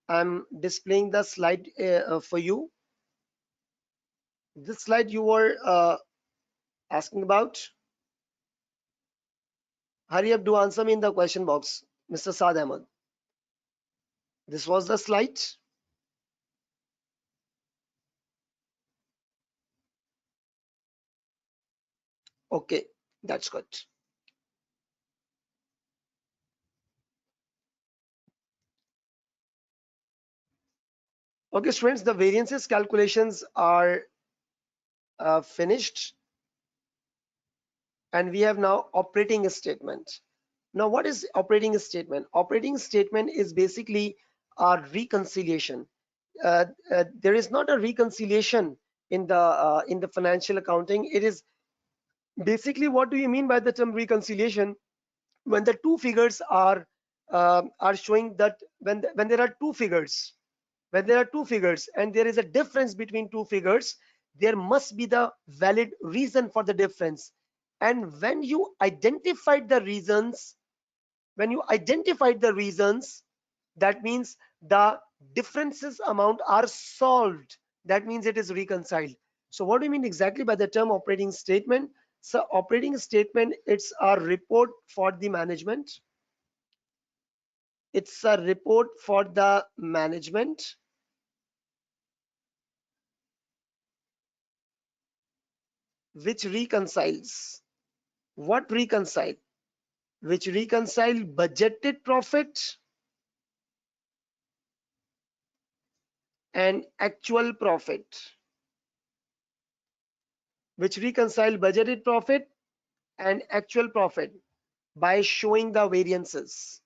I'm displaying the slide for you. This slide you were asking about. Hurry up, do answer me in the question box, Mr. Saad Ahmed. This was the slide. Okay, that's good. Okay, students, the variances calculations are finished, and we have now operating statement. Now, what is operating statement? Operating statement is basically a reconciliation. There is not a reconciliation in the financial accounting. It is basically, what do you mean by the term reconciliation? When the two figures are showing that when there are two figures, when there are two figures and there is a difference between two figures, there must be the valid reason for the difference. And when you identified the reasons, that means the differences amount are solved. That means it is reconciled. So what do you mean exactly by the term operating statement? So operating statement, it's a report for the management. It's a report for the management which reconciles. What reconcile? Which reconcile budgeted profit and actual profit. Which reconcile budgeted profit and actual profit by showing the variances.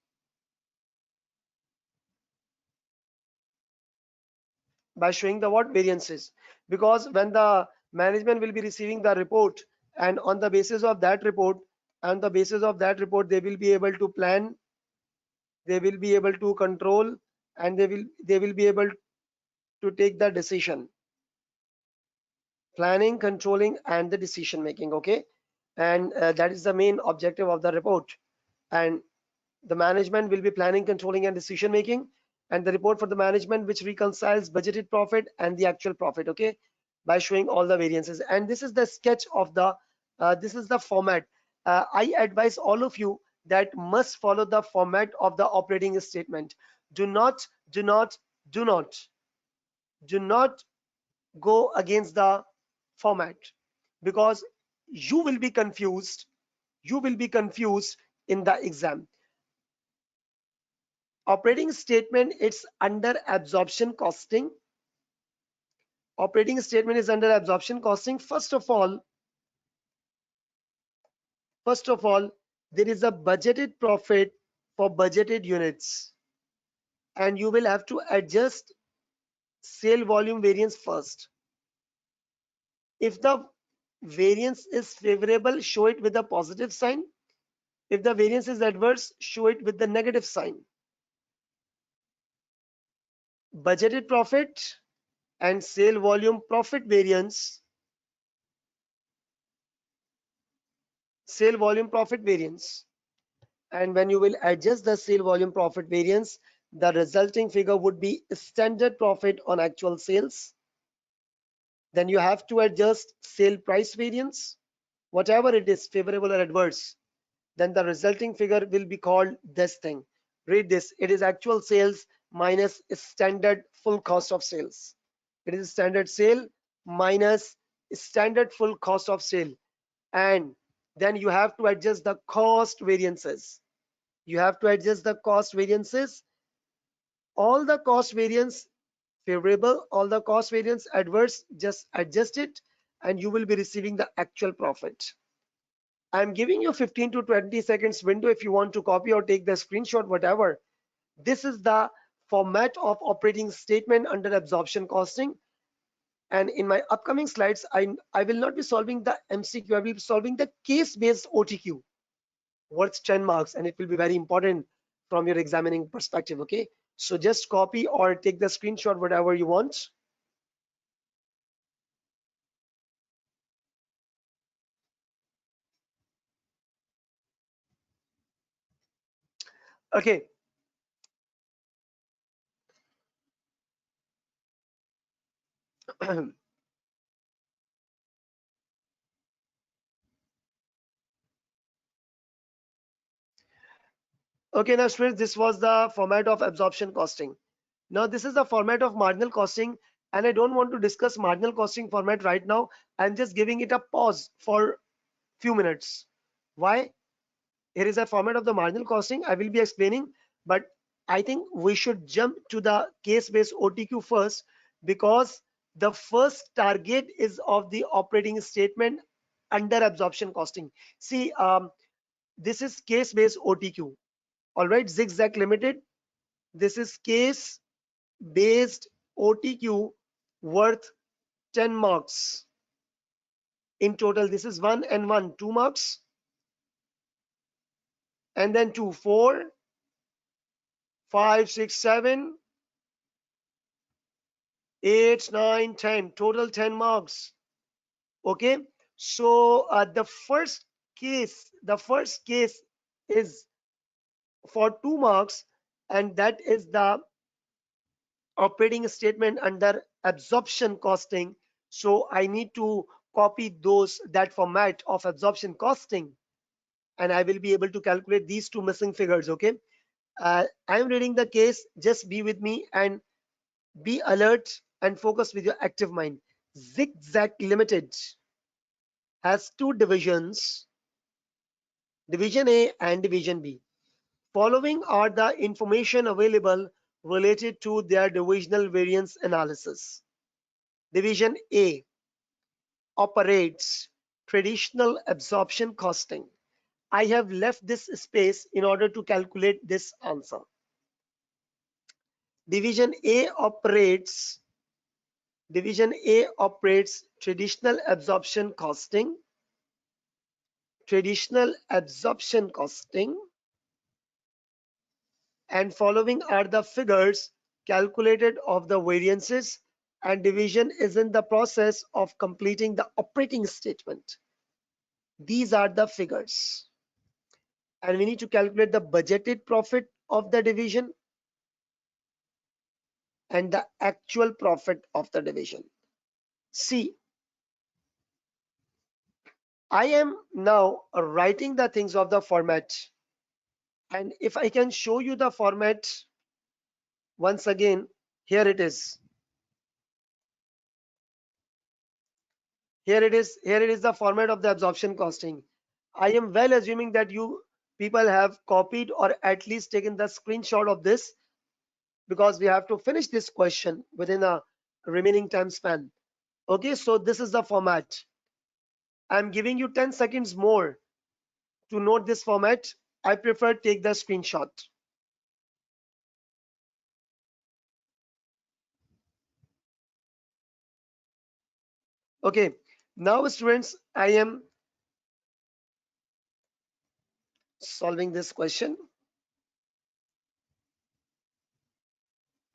By showing the what variances? Because when the management will be receiving the report, and on the basis of that report, they will be able to plan, they will be able to control, and they will be able to take the decision. Planning, controlling, and the decision making. Okay, and that is the main objective of the report. And the management will be planning, controlling, and decision making, and the report for the management which reconciles budgeted profit and the actual profit. Okay, by showing all the variances. And this is the sketch of the this is the format. I advise all of you that must follow the format of the operating statement. Do not do not do not do not go against the format, because you will be confused. You will be confused in the exam. Operating statement, it's under absorption costing. Operating statement is under absorption costing. First of all, there is a budgeted profit for budgeted units, and you will have to adjust sale volume variance first. If the variance is favorable, show it with a positive sign. If the variance is adverse, show it with the negative sign. Budgeted profit and sale volume profit variance, sale volume profit variance. And when you will adjust the sale volume profit variance, the resulting figure would be standard profit on actual sales. Then you have to adjust sale price variance, whatever it is, favorable or adverse. Then the resulting figure will be called this thing. Read this. It is actual sales minus standard full cost of sales. It is standard sale minus standard full cost of sale. And then you have to adjust the cost variances. You have to adjust the cost variances. All the cost variance favorable, all the cost variance adverse, just adjust it, and you will be receiving the actual profit. I'm giving you 15 to 20 seconds window if you want to copy or take the screenshot, whatever. This is the format of operating statement under absorption costing. And in my upcoming slides, I will not be solving the MCQ, I will be solving the case-based OTQ worth 10 marks, and it will be very important from your examining perspective. Okay, So just copy or take the screenshot, whatever you want. Okay. Okay, now students, this was the format of absorption costing. Now this is the format of marginal costing, and I don't want to discuss marginal costing format right now. I'm just giving it a pause for few minutes. Why? Here is a format of the marginal costing. I will be explaining, but I think we should jump to the case-based OTQ first, because the first target is of the operating statement under absorption costing. See, this is case-based OTQ. All right, Zigzag Limited. This is case-based OTQ worth 10 marks. In total, this is 1 and 1, 2 marks, and then 2, 4, 5, 6, 7, 8, 9, 10, total 10 marks. Okay, so the first case is for 2 marks, and that is the operating statement under absorption costing. So I need to copy that format of absorption costing, and I will be able to calculate these two missing figures. Okay, I'm reading the case. Just be with me and be alert and focus with your active mind. Zigzag Limited has two divisions, Division A and Division B. Following are the information available related to their divisional variance analysis. Division A operates traditional absorption costing. I have left this space in order to calculate this answer. Division A operates traditional absorption costing, and following are the figures calculated of the variances, and division is in the process of completing the operating statement. These are the figures, and we need to calculate the budgeted profit of the division and the actual profit of the division. See, I am now writing the things of the format, and if I can show you the format once again, here it is. Here it is the format of the absorption costing. I am well assuming that you people have copied or at least taken the screenshot of this, because we have to finish this question within a remaining time span. Okay, so this is the format. I'm giving you 10 seconds more to note this format. I prefer take the screenshot. Okay, now students, I am solving this question,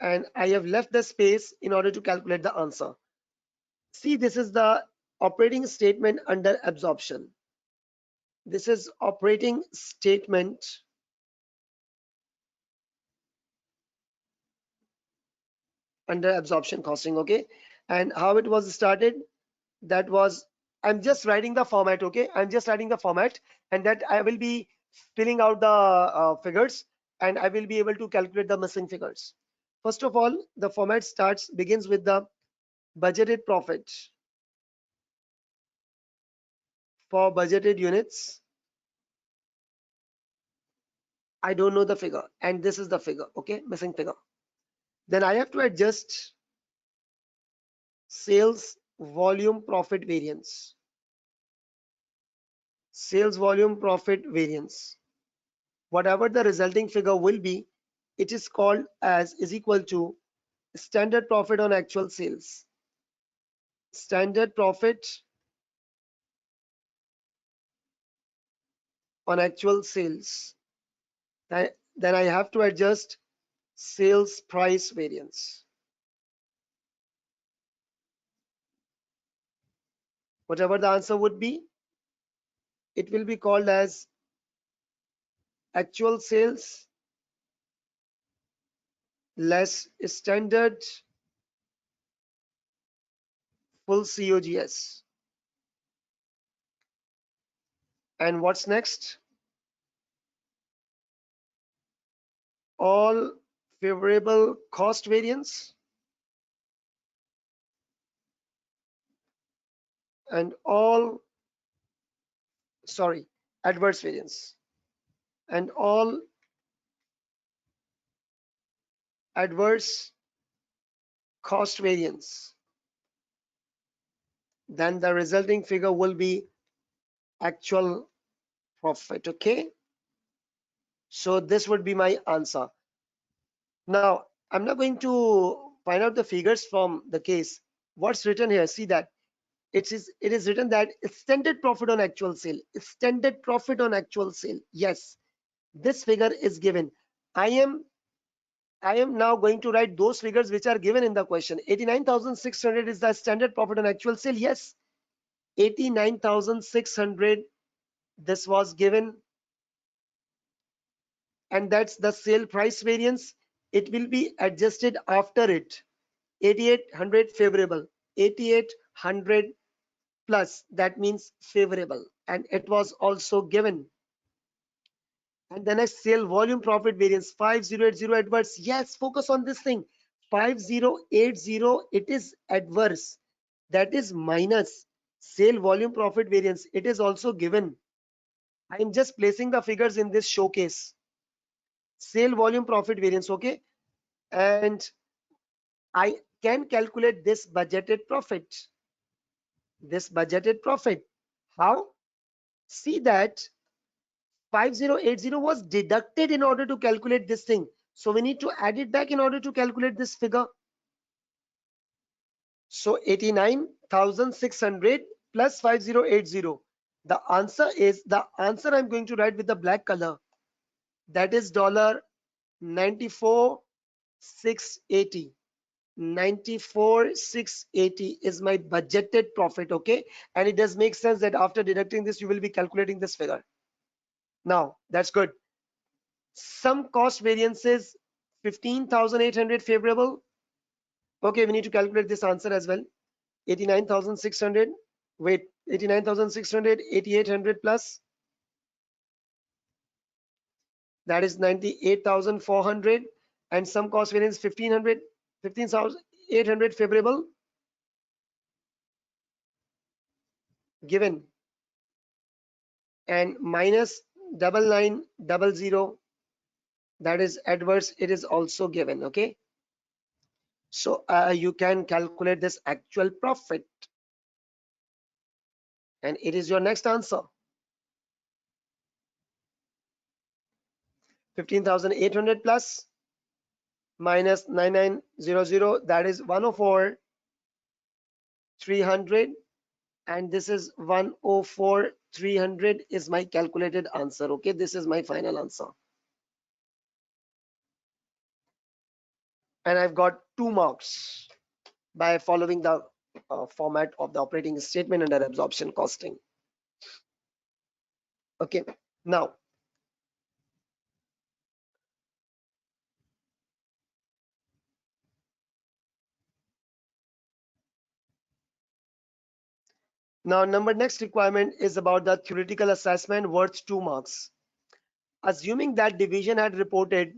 and I have left the space in order to calculate the answer. See, this is the operating statement under absorption. This is operating statement under absorption costing. Okay, and how it was started, that was, I'm just writing the format. Okay, I'm just writing the format, and that I will be filling out the figures, and I will be able to calculate the missing figures. First of all, the format begins with the budgeted profit for budgeted units. I don't know the figure, and this is the figure. Okay, missing figure. Then I have to adjust sales volume profit variance. Sales volume profit variance. Whatever the resulting figure will be, it is called as is equal to standard profit on actual sales. Standard profit on actual sales. Then I have to adjust sales price variance. Whatever the answer would be, it will be called as actual sales less standard full COGS. And what's next? All favorable cost variance and all, sorry, adverse variance and all adverse cost variance. Then the resulting figure will be actual profit. Okay, so this would be my answer. Now I'm not going to find out the figures from the case. What's written here, see that it is written that extended profit on actual sale, extended profit on actual sale. Yes, this figure is given. I am now going to write those figures which are given in the question. 89,600 is the standard profit on actual sale. Yes, 89,600, this was given, and that's the sale price variance. It will be adjusted after it. 8800 favorable, 8800 plus, that means favorable, and it was also given. And the next, sale volume profit variance 5080 adverse. Yes, focus on this thing. 5080, it is adverse, that is minus. Sale volume profit variance, it is also given. I am just placing the figures in this showcase. Sale volume profit variance, okay, and I can calculate this budgeted profit. This budgeted profit, how? See that 5080 was deducted in order to calculate this thing, so we need to add it back in order to calculate this figure. So 89,600 plus 5080, the answer I'm going to write with the black color, that is $94,680. 94,680 is my budgeted profit. Okay, and it does make sense that after deducting this you will be calculating this figure. Now that's good. Some cost variances 15,800 favorable. Okay, we need to calculate this answer as well. 89,600, wait, 89,600, 8,800 plus, that is 98,400, and some cost variance 1,500, 15,800 favorable given, and minus 9900, that is adverse, it is also given. Okay, so you can calculate this actual profit, and it is your next answer. 15,800 plus minus 9900, that is 104,300, and this is 104,300 is my calculated answer. Okay, this is my final answer, and I've got 2 marks by following the format of the operating statement under absorption costing. Okay, now next requirement is about the theoretical assessment worth 2 marks. Assuming that division had reported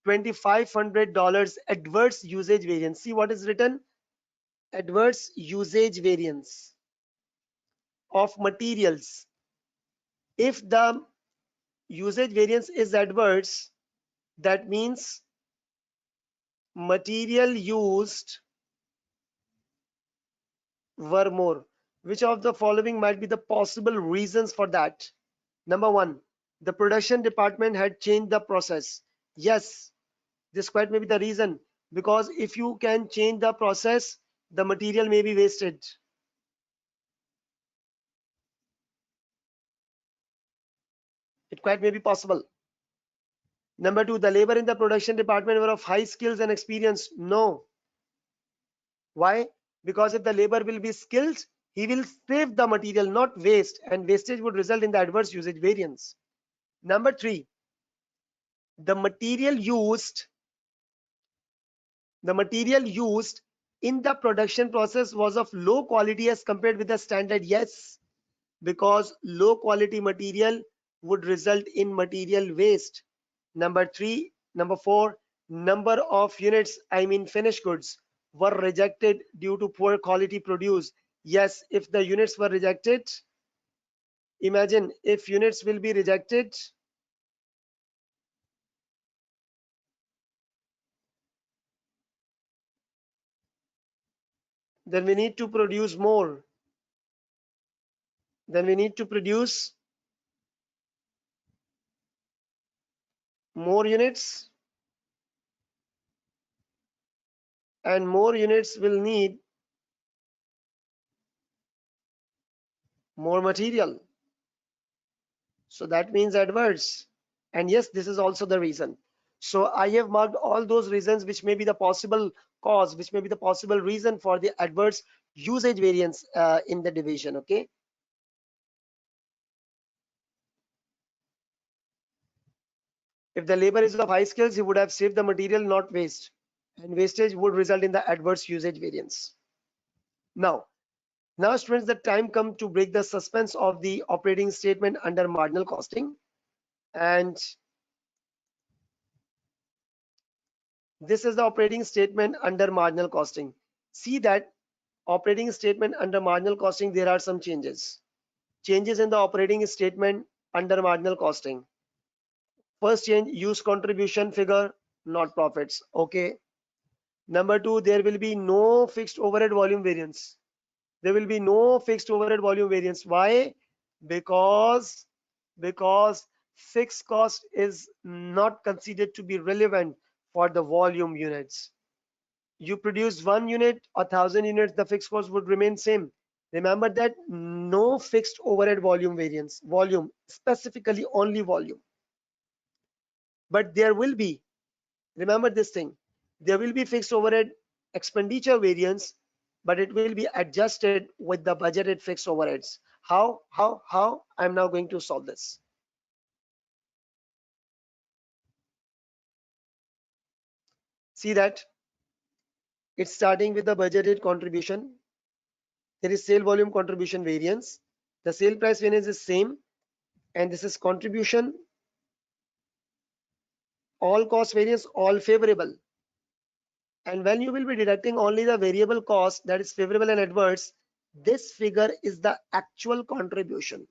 $2,500 adverse usage variance. See what is written? Adverse usage variance of materials. If the usage variance is adverse, that means material used were more. Which of the following might be the possible reasons for that? Number 1, the production department had changed the process. Yes, this quite may be the reason, because if you can change the process, the material may be wasted. It quite may be possible. Number two, the labor in the production department were of high skills and experience. No. Why? Because if the labor will be skilled, he will save the material, not waste, and wastage would result in the adverse usage variance. Number three, the material used the material used in the production process was of low quality as compared with the standard. Yes, because low quality material would result in material waste. Number four, number of units, I mean finished goods, were rejected due to poor quality produce. Yes, if the units were rejected, imagine if units will be rejected, then we need to produce more. Then we need to produce more units, and more units will need more material. So that means adverse. And yes, this is also the reason. So I have marked all those reasons which may be the possible cause, which may be the possible reason for the adverse usage variance in the division. Okay. If the labor is of high skills, he would have saved the material, not waste. And wastage would result in the adverse usage variance. Now students, the time come to break the suspense of the operating statement under marginal costing. And this is the operating statement under marginal costing. See that operating statement under marginal costing, there are some changes. Changes in the operating statement under marginal costing. First change, use contribution figure, not profits. Okay. Number two, there will be no fixed overhead volume variance. There will be no fixed overhead volume variance. Why? Because fixed cost is not considered to be relevant for the volume units. You produce 1 unit, 1,000 units, the fixed cost would remain same. Remember that, no fixed overhead volume variance. Volume, specifically only volume. But there will be, remember this thing, there will be fixed overhead expenditure variance, but it will be adjusted with the budgeted fixed overheads. How? I'm now going to solve this. See that it's starting with the budgeted contribution. There is sale volume contribution variance. The sale price variance is same, and this is contribution, all cost variance, all favorable. And when you will be deducting only the variable cost, that is favorable and adverse, this figure is the actual contribution.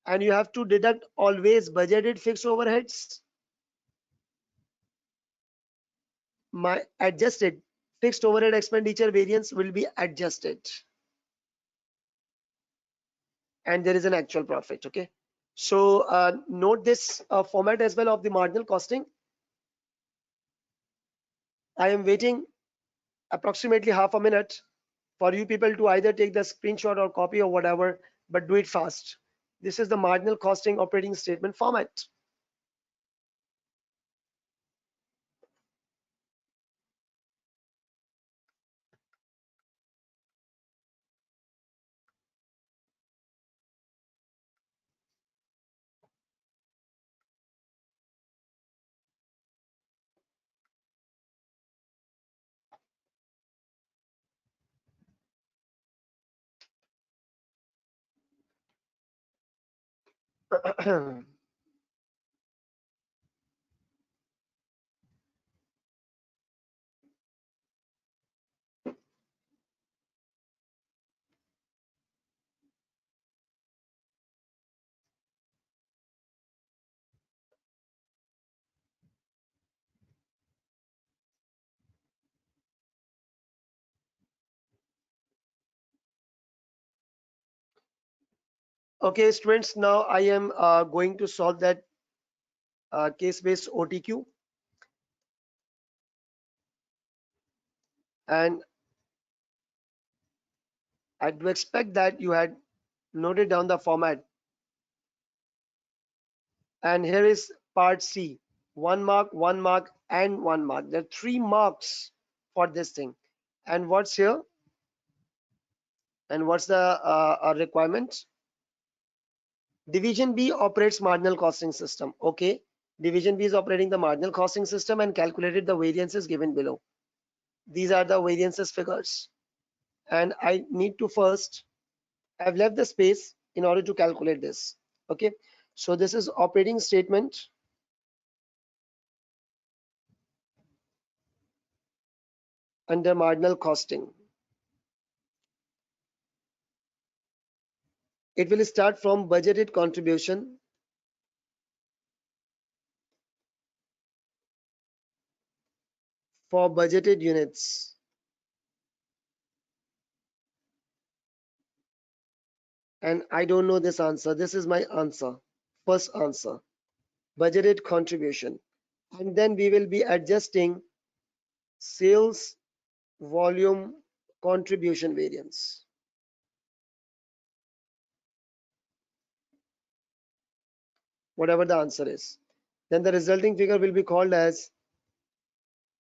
And you have to deduct always budgeted fixed overheads. My adjusted fixed overhead expenditure variance will be adjusted. And there is an actual profit. Okay. So note this format as well of the marginal costing. I am waiting approximately half a minute for you people to either take the screenshot or copy or whatever, but do it fast. This is the marginal costing operating statement format. Okay, students, now I am going to solve that case-based OTQ. And I do expect that you had noted down the format. And here is Part C, 1 mark, 1 mark, and 1 mark. There are 3 marks for this thing. And what's here? And what's the requirement? Division B operates marginal costing system. Okay. Division B is operating the marginal costing system and calculated the variances given below. These are the variances figures. And I need to first, I've left the space in order to calculate this. Okay. So this is operating statement under marginal costing. It will start from budgeted contribution for budgeted units. And I don't know this answer. This is my answer. First answer, budgeted contribution. And then we will be adjusting sales volume contribution variance. Whatever the answer is. Then the resulting figure will be called as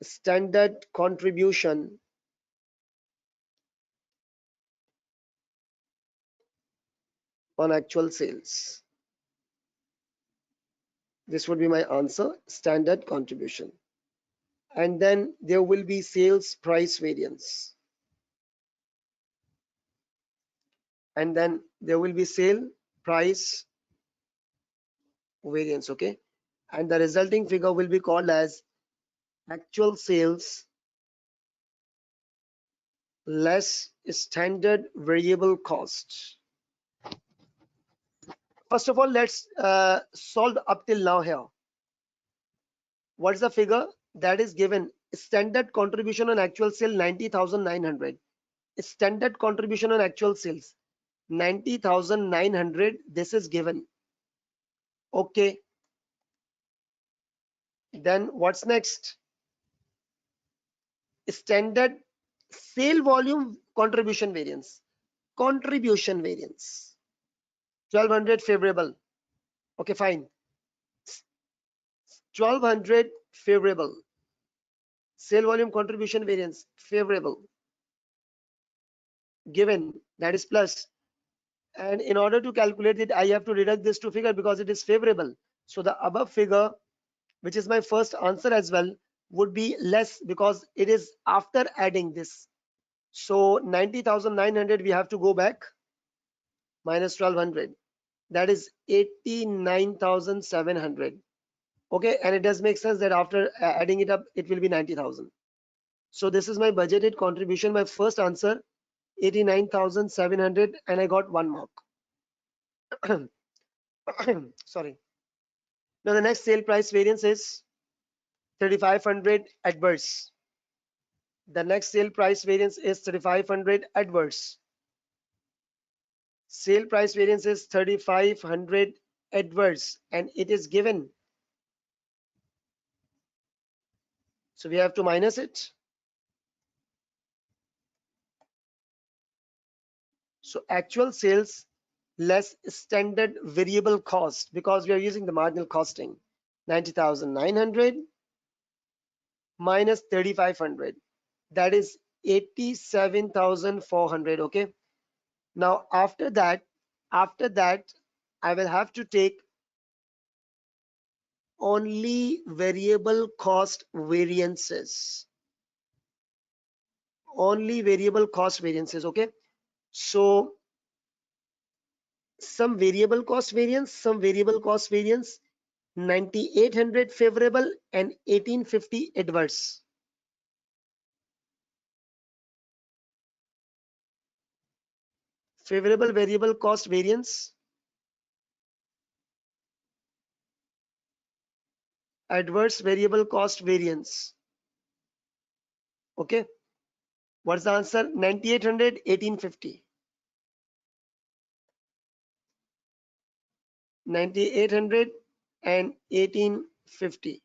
standard contribution on actual sales. This would be my answer, standard contribution. And then there will be sales price variance. And then there will be sale price variance, okay? And the resulting figure will be called as actual sales less standard variable cost. First of all, let's solve up till now here. What's the figure that is given? Standard contribution on actual sale 90,900. Standard contribution on actual sales 90,900. This is given. Okay. Then what's next? Standard sale volume contribution variance. Contribution variance 1200 favorable. Okay, fine. 1200 favorable. Sale volume contribution variance favorable. Given, that is plus. And in order to calculate it, I have to deduct this two figure because it is favorable. So the above figure, which is my first answer as well, would be less because it is after adding this. So 90,900 we have to go back minus 1200. That is 89,700. Okay, and it does make sense that after adding it up, it will be 90,000. So this is my budgeted contribution. My first answer, 89,700, and I got 1 mark. Sorry. Now the next sale price variance is 3,500 adverse. The next sale price variance is 3,500 adverse. Sale price variance is 3,500 adverse, and it is given. So we have to minus it. So actual sales less standard variable cost, because we are using the marginal costing, 90,900 minus 3,500. That is 87,400. Okay. Now after that, I will have to take only variable cost variances. Only variable cost variances. Okay. So some variable cost variance, 9,800 favorable and 1,850 adverse. Favorable variable cost variance, adverse variable cost variance. Okay. What's the answer? 9,800, 1,850. 9,800 and 1,850.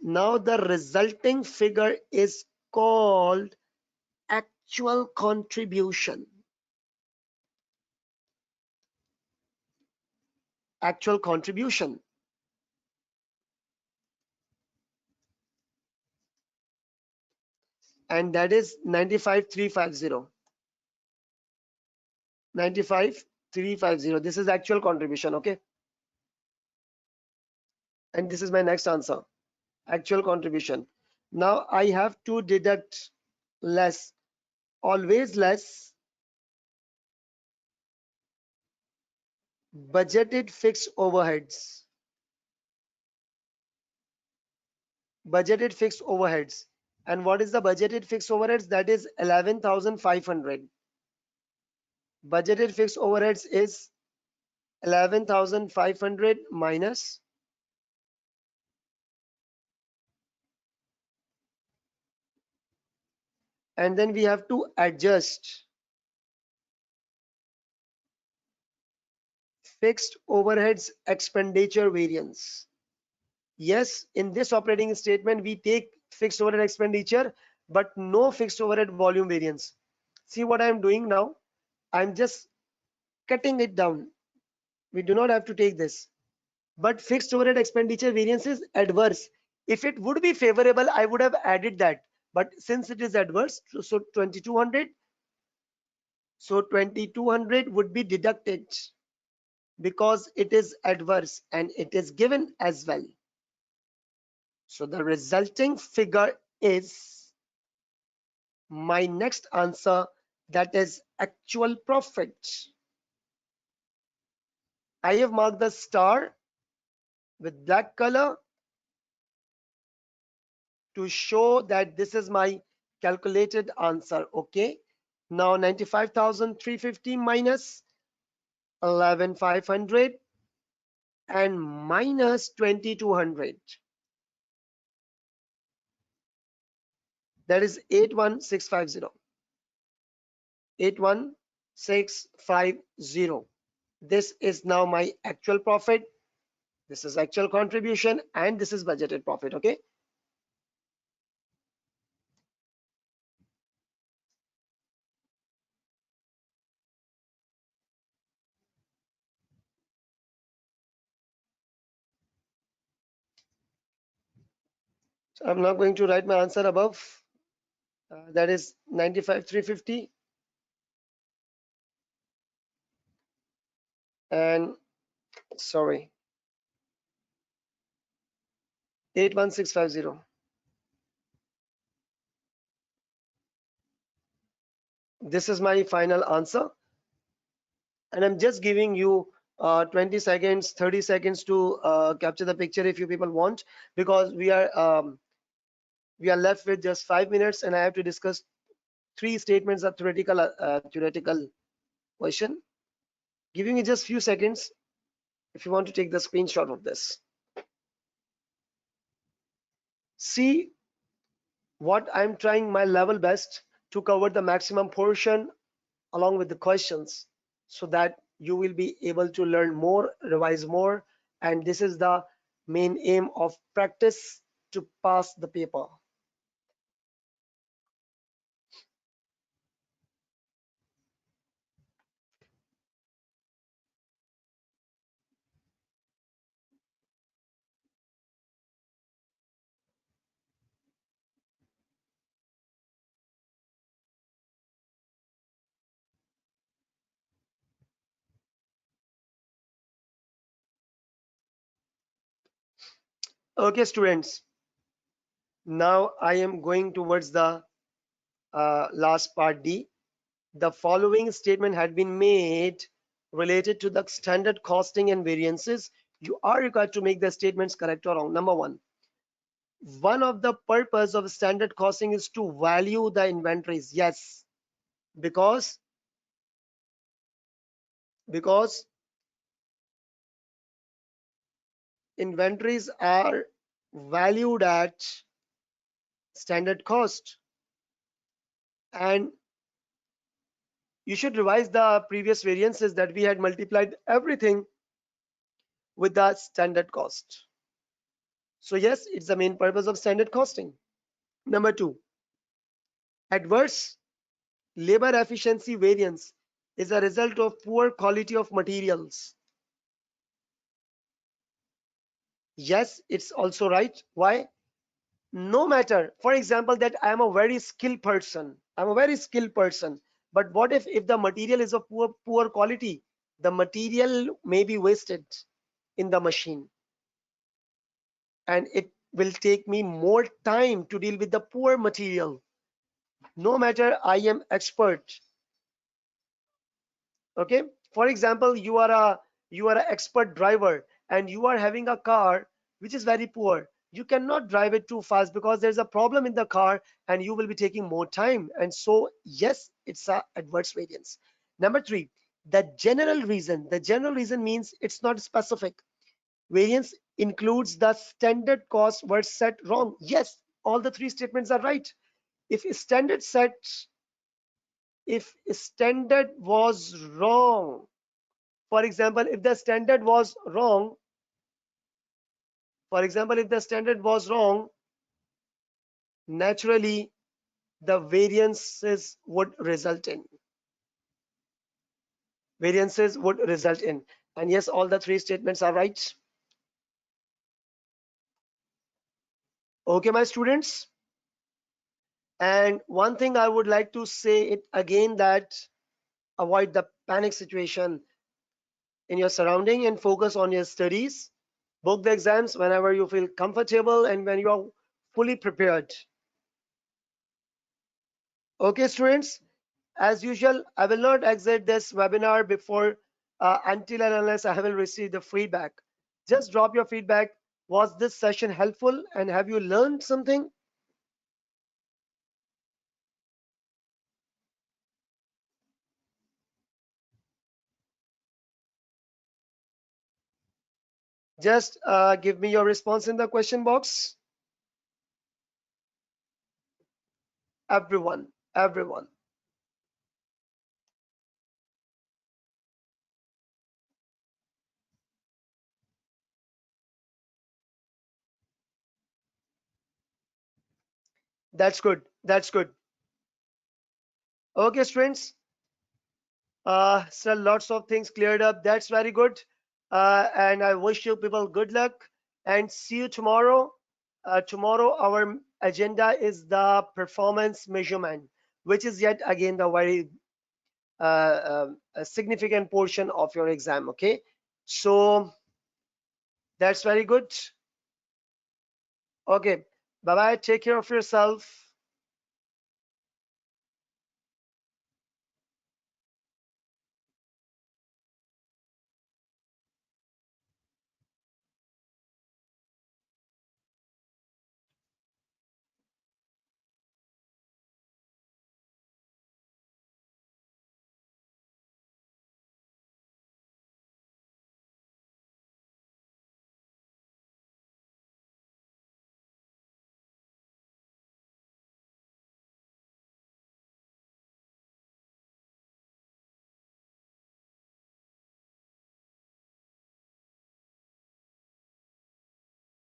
Now the resulting figure is called actual contribution. Actual contribution. and that is 95,350. 95,350. This is actual contribution, okay? And this is my next answer. Actual contribution. Now I have to deduct less, always less, budgeted fixed overheads. Budgeted fixed overheads. And what is the budgeted fixed overheads? That is 11,500. Budgeted fixed overheads is 11,500 minus, and then we have to adjust fixed overheads expenditure variance. Yes, in this operating statement, we take fixed overhead expenditure, but no fixed overhead volume variance. See what I'm doing now? I'm just cutting it down. We do not have to take this. But fixed overhead expenditure variance is adverse. If it would be favorable, I would have added that. But since it is adverse, so 2200, so 2200 would be deducted because it is adverse and it is given as well. So the resulting figure is my next answer, that is actual profit. I have marked the star with black color to show that this is my calculated answer. Okay, now 95,350 minus 11,500 and minus 2,200, that is 81,650. 81,650. This is now my actual profit. This is actual contribution and this is budgeted profit. Okay. So I'm now going to write my answer above. That is 95,350 and sorry, 81,650. This is my final answer, and I'm just giving you 20 seconds, 30 seconds to capture the picture if you people want, because we are left with just 5 minutes, and I have to discuss 3 statements of theoretical question. Giving you just few seconds if you want to take the screenshot of this. See what I'm trying my level best to cover the maximum portion along with the questions, so that you will be able to learn more, revise more, and this is the main aim of practice to pass the paper. Okay, students, now I am going towards the last part D. The following statement had been made related to the standard costing and variances. You are required to make the statements correct or wrong. Number one of the purpose of standard costing is to value the inventories. Yes, because inventories are valued at standard cost, and you should revise the previous variances that we had multiplied everything with the standard cost. So yes, it's the main purpose of standard costing. Number 2, adverse labor efficiency variance is a result of poor quality of materials. Yes, it's also right. Why? no matter, for example, that I am a very skilled person, I'm a very skilled person, but what if the material is of poor quality? The material may be wasted in the machine, and it will take me more time to deal with the poor material. No matter I am expert. Okay, for example, you are an expert driver and you are having a car which is very poor. You cannot drive it too fast because there's a problem in the car and you will be taking more time, and so yes, it's a adverse variance. Number three, the general reason means it's not specific. Variance includes the standard cost were set wrong. Yes, all the three statements are right. if standard set if standard was wrong, for example, if the standard was wrong, if the standard was wrong, naturally the variances would result in. And yes, all the three statements are right. Okay, my students. And one thing I would like to say it again, that avoid the panic situation in your surrounding and focus on your studies. Book the exams whenever you feel comfortable and when you are fully prepared. Okay, students. As usual, I will not exit this webinar before until and unless I will receive the feedback. Just drop your feedback. Was this session helpful and have you learned something? Just give me your response in the question box. Everyone. That's good. That's good. Okay, students. So lots of things cleared up. That's very good. And I wish you people good luck and see you tomorrow. Tomorrow, our agenda is the performance measurement, which is yet again the very a significant portion of your exam. Okay, so that's very good. Okay, bye bye. Take care of yourself.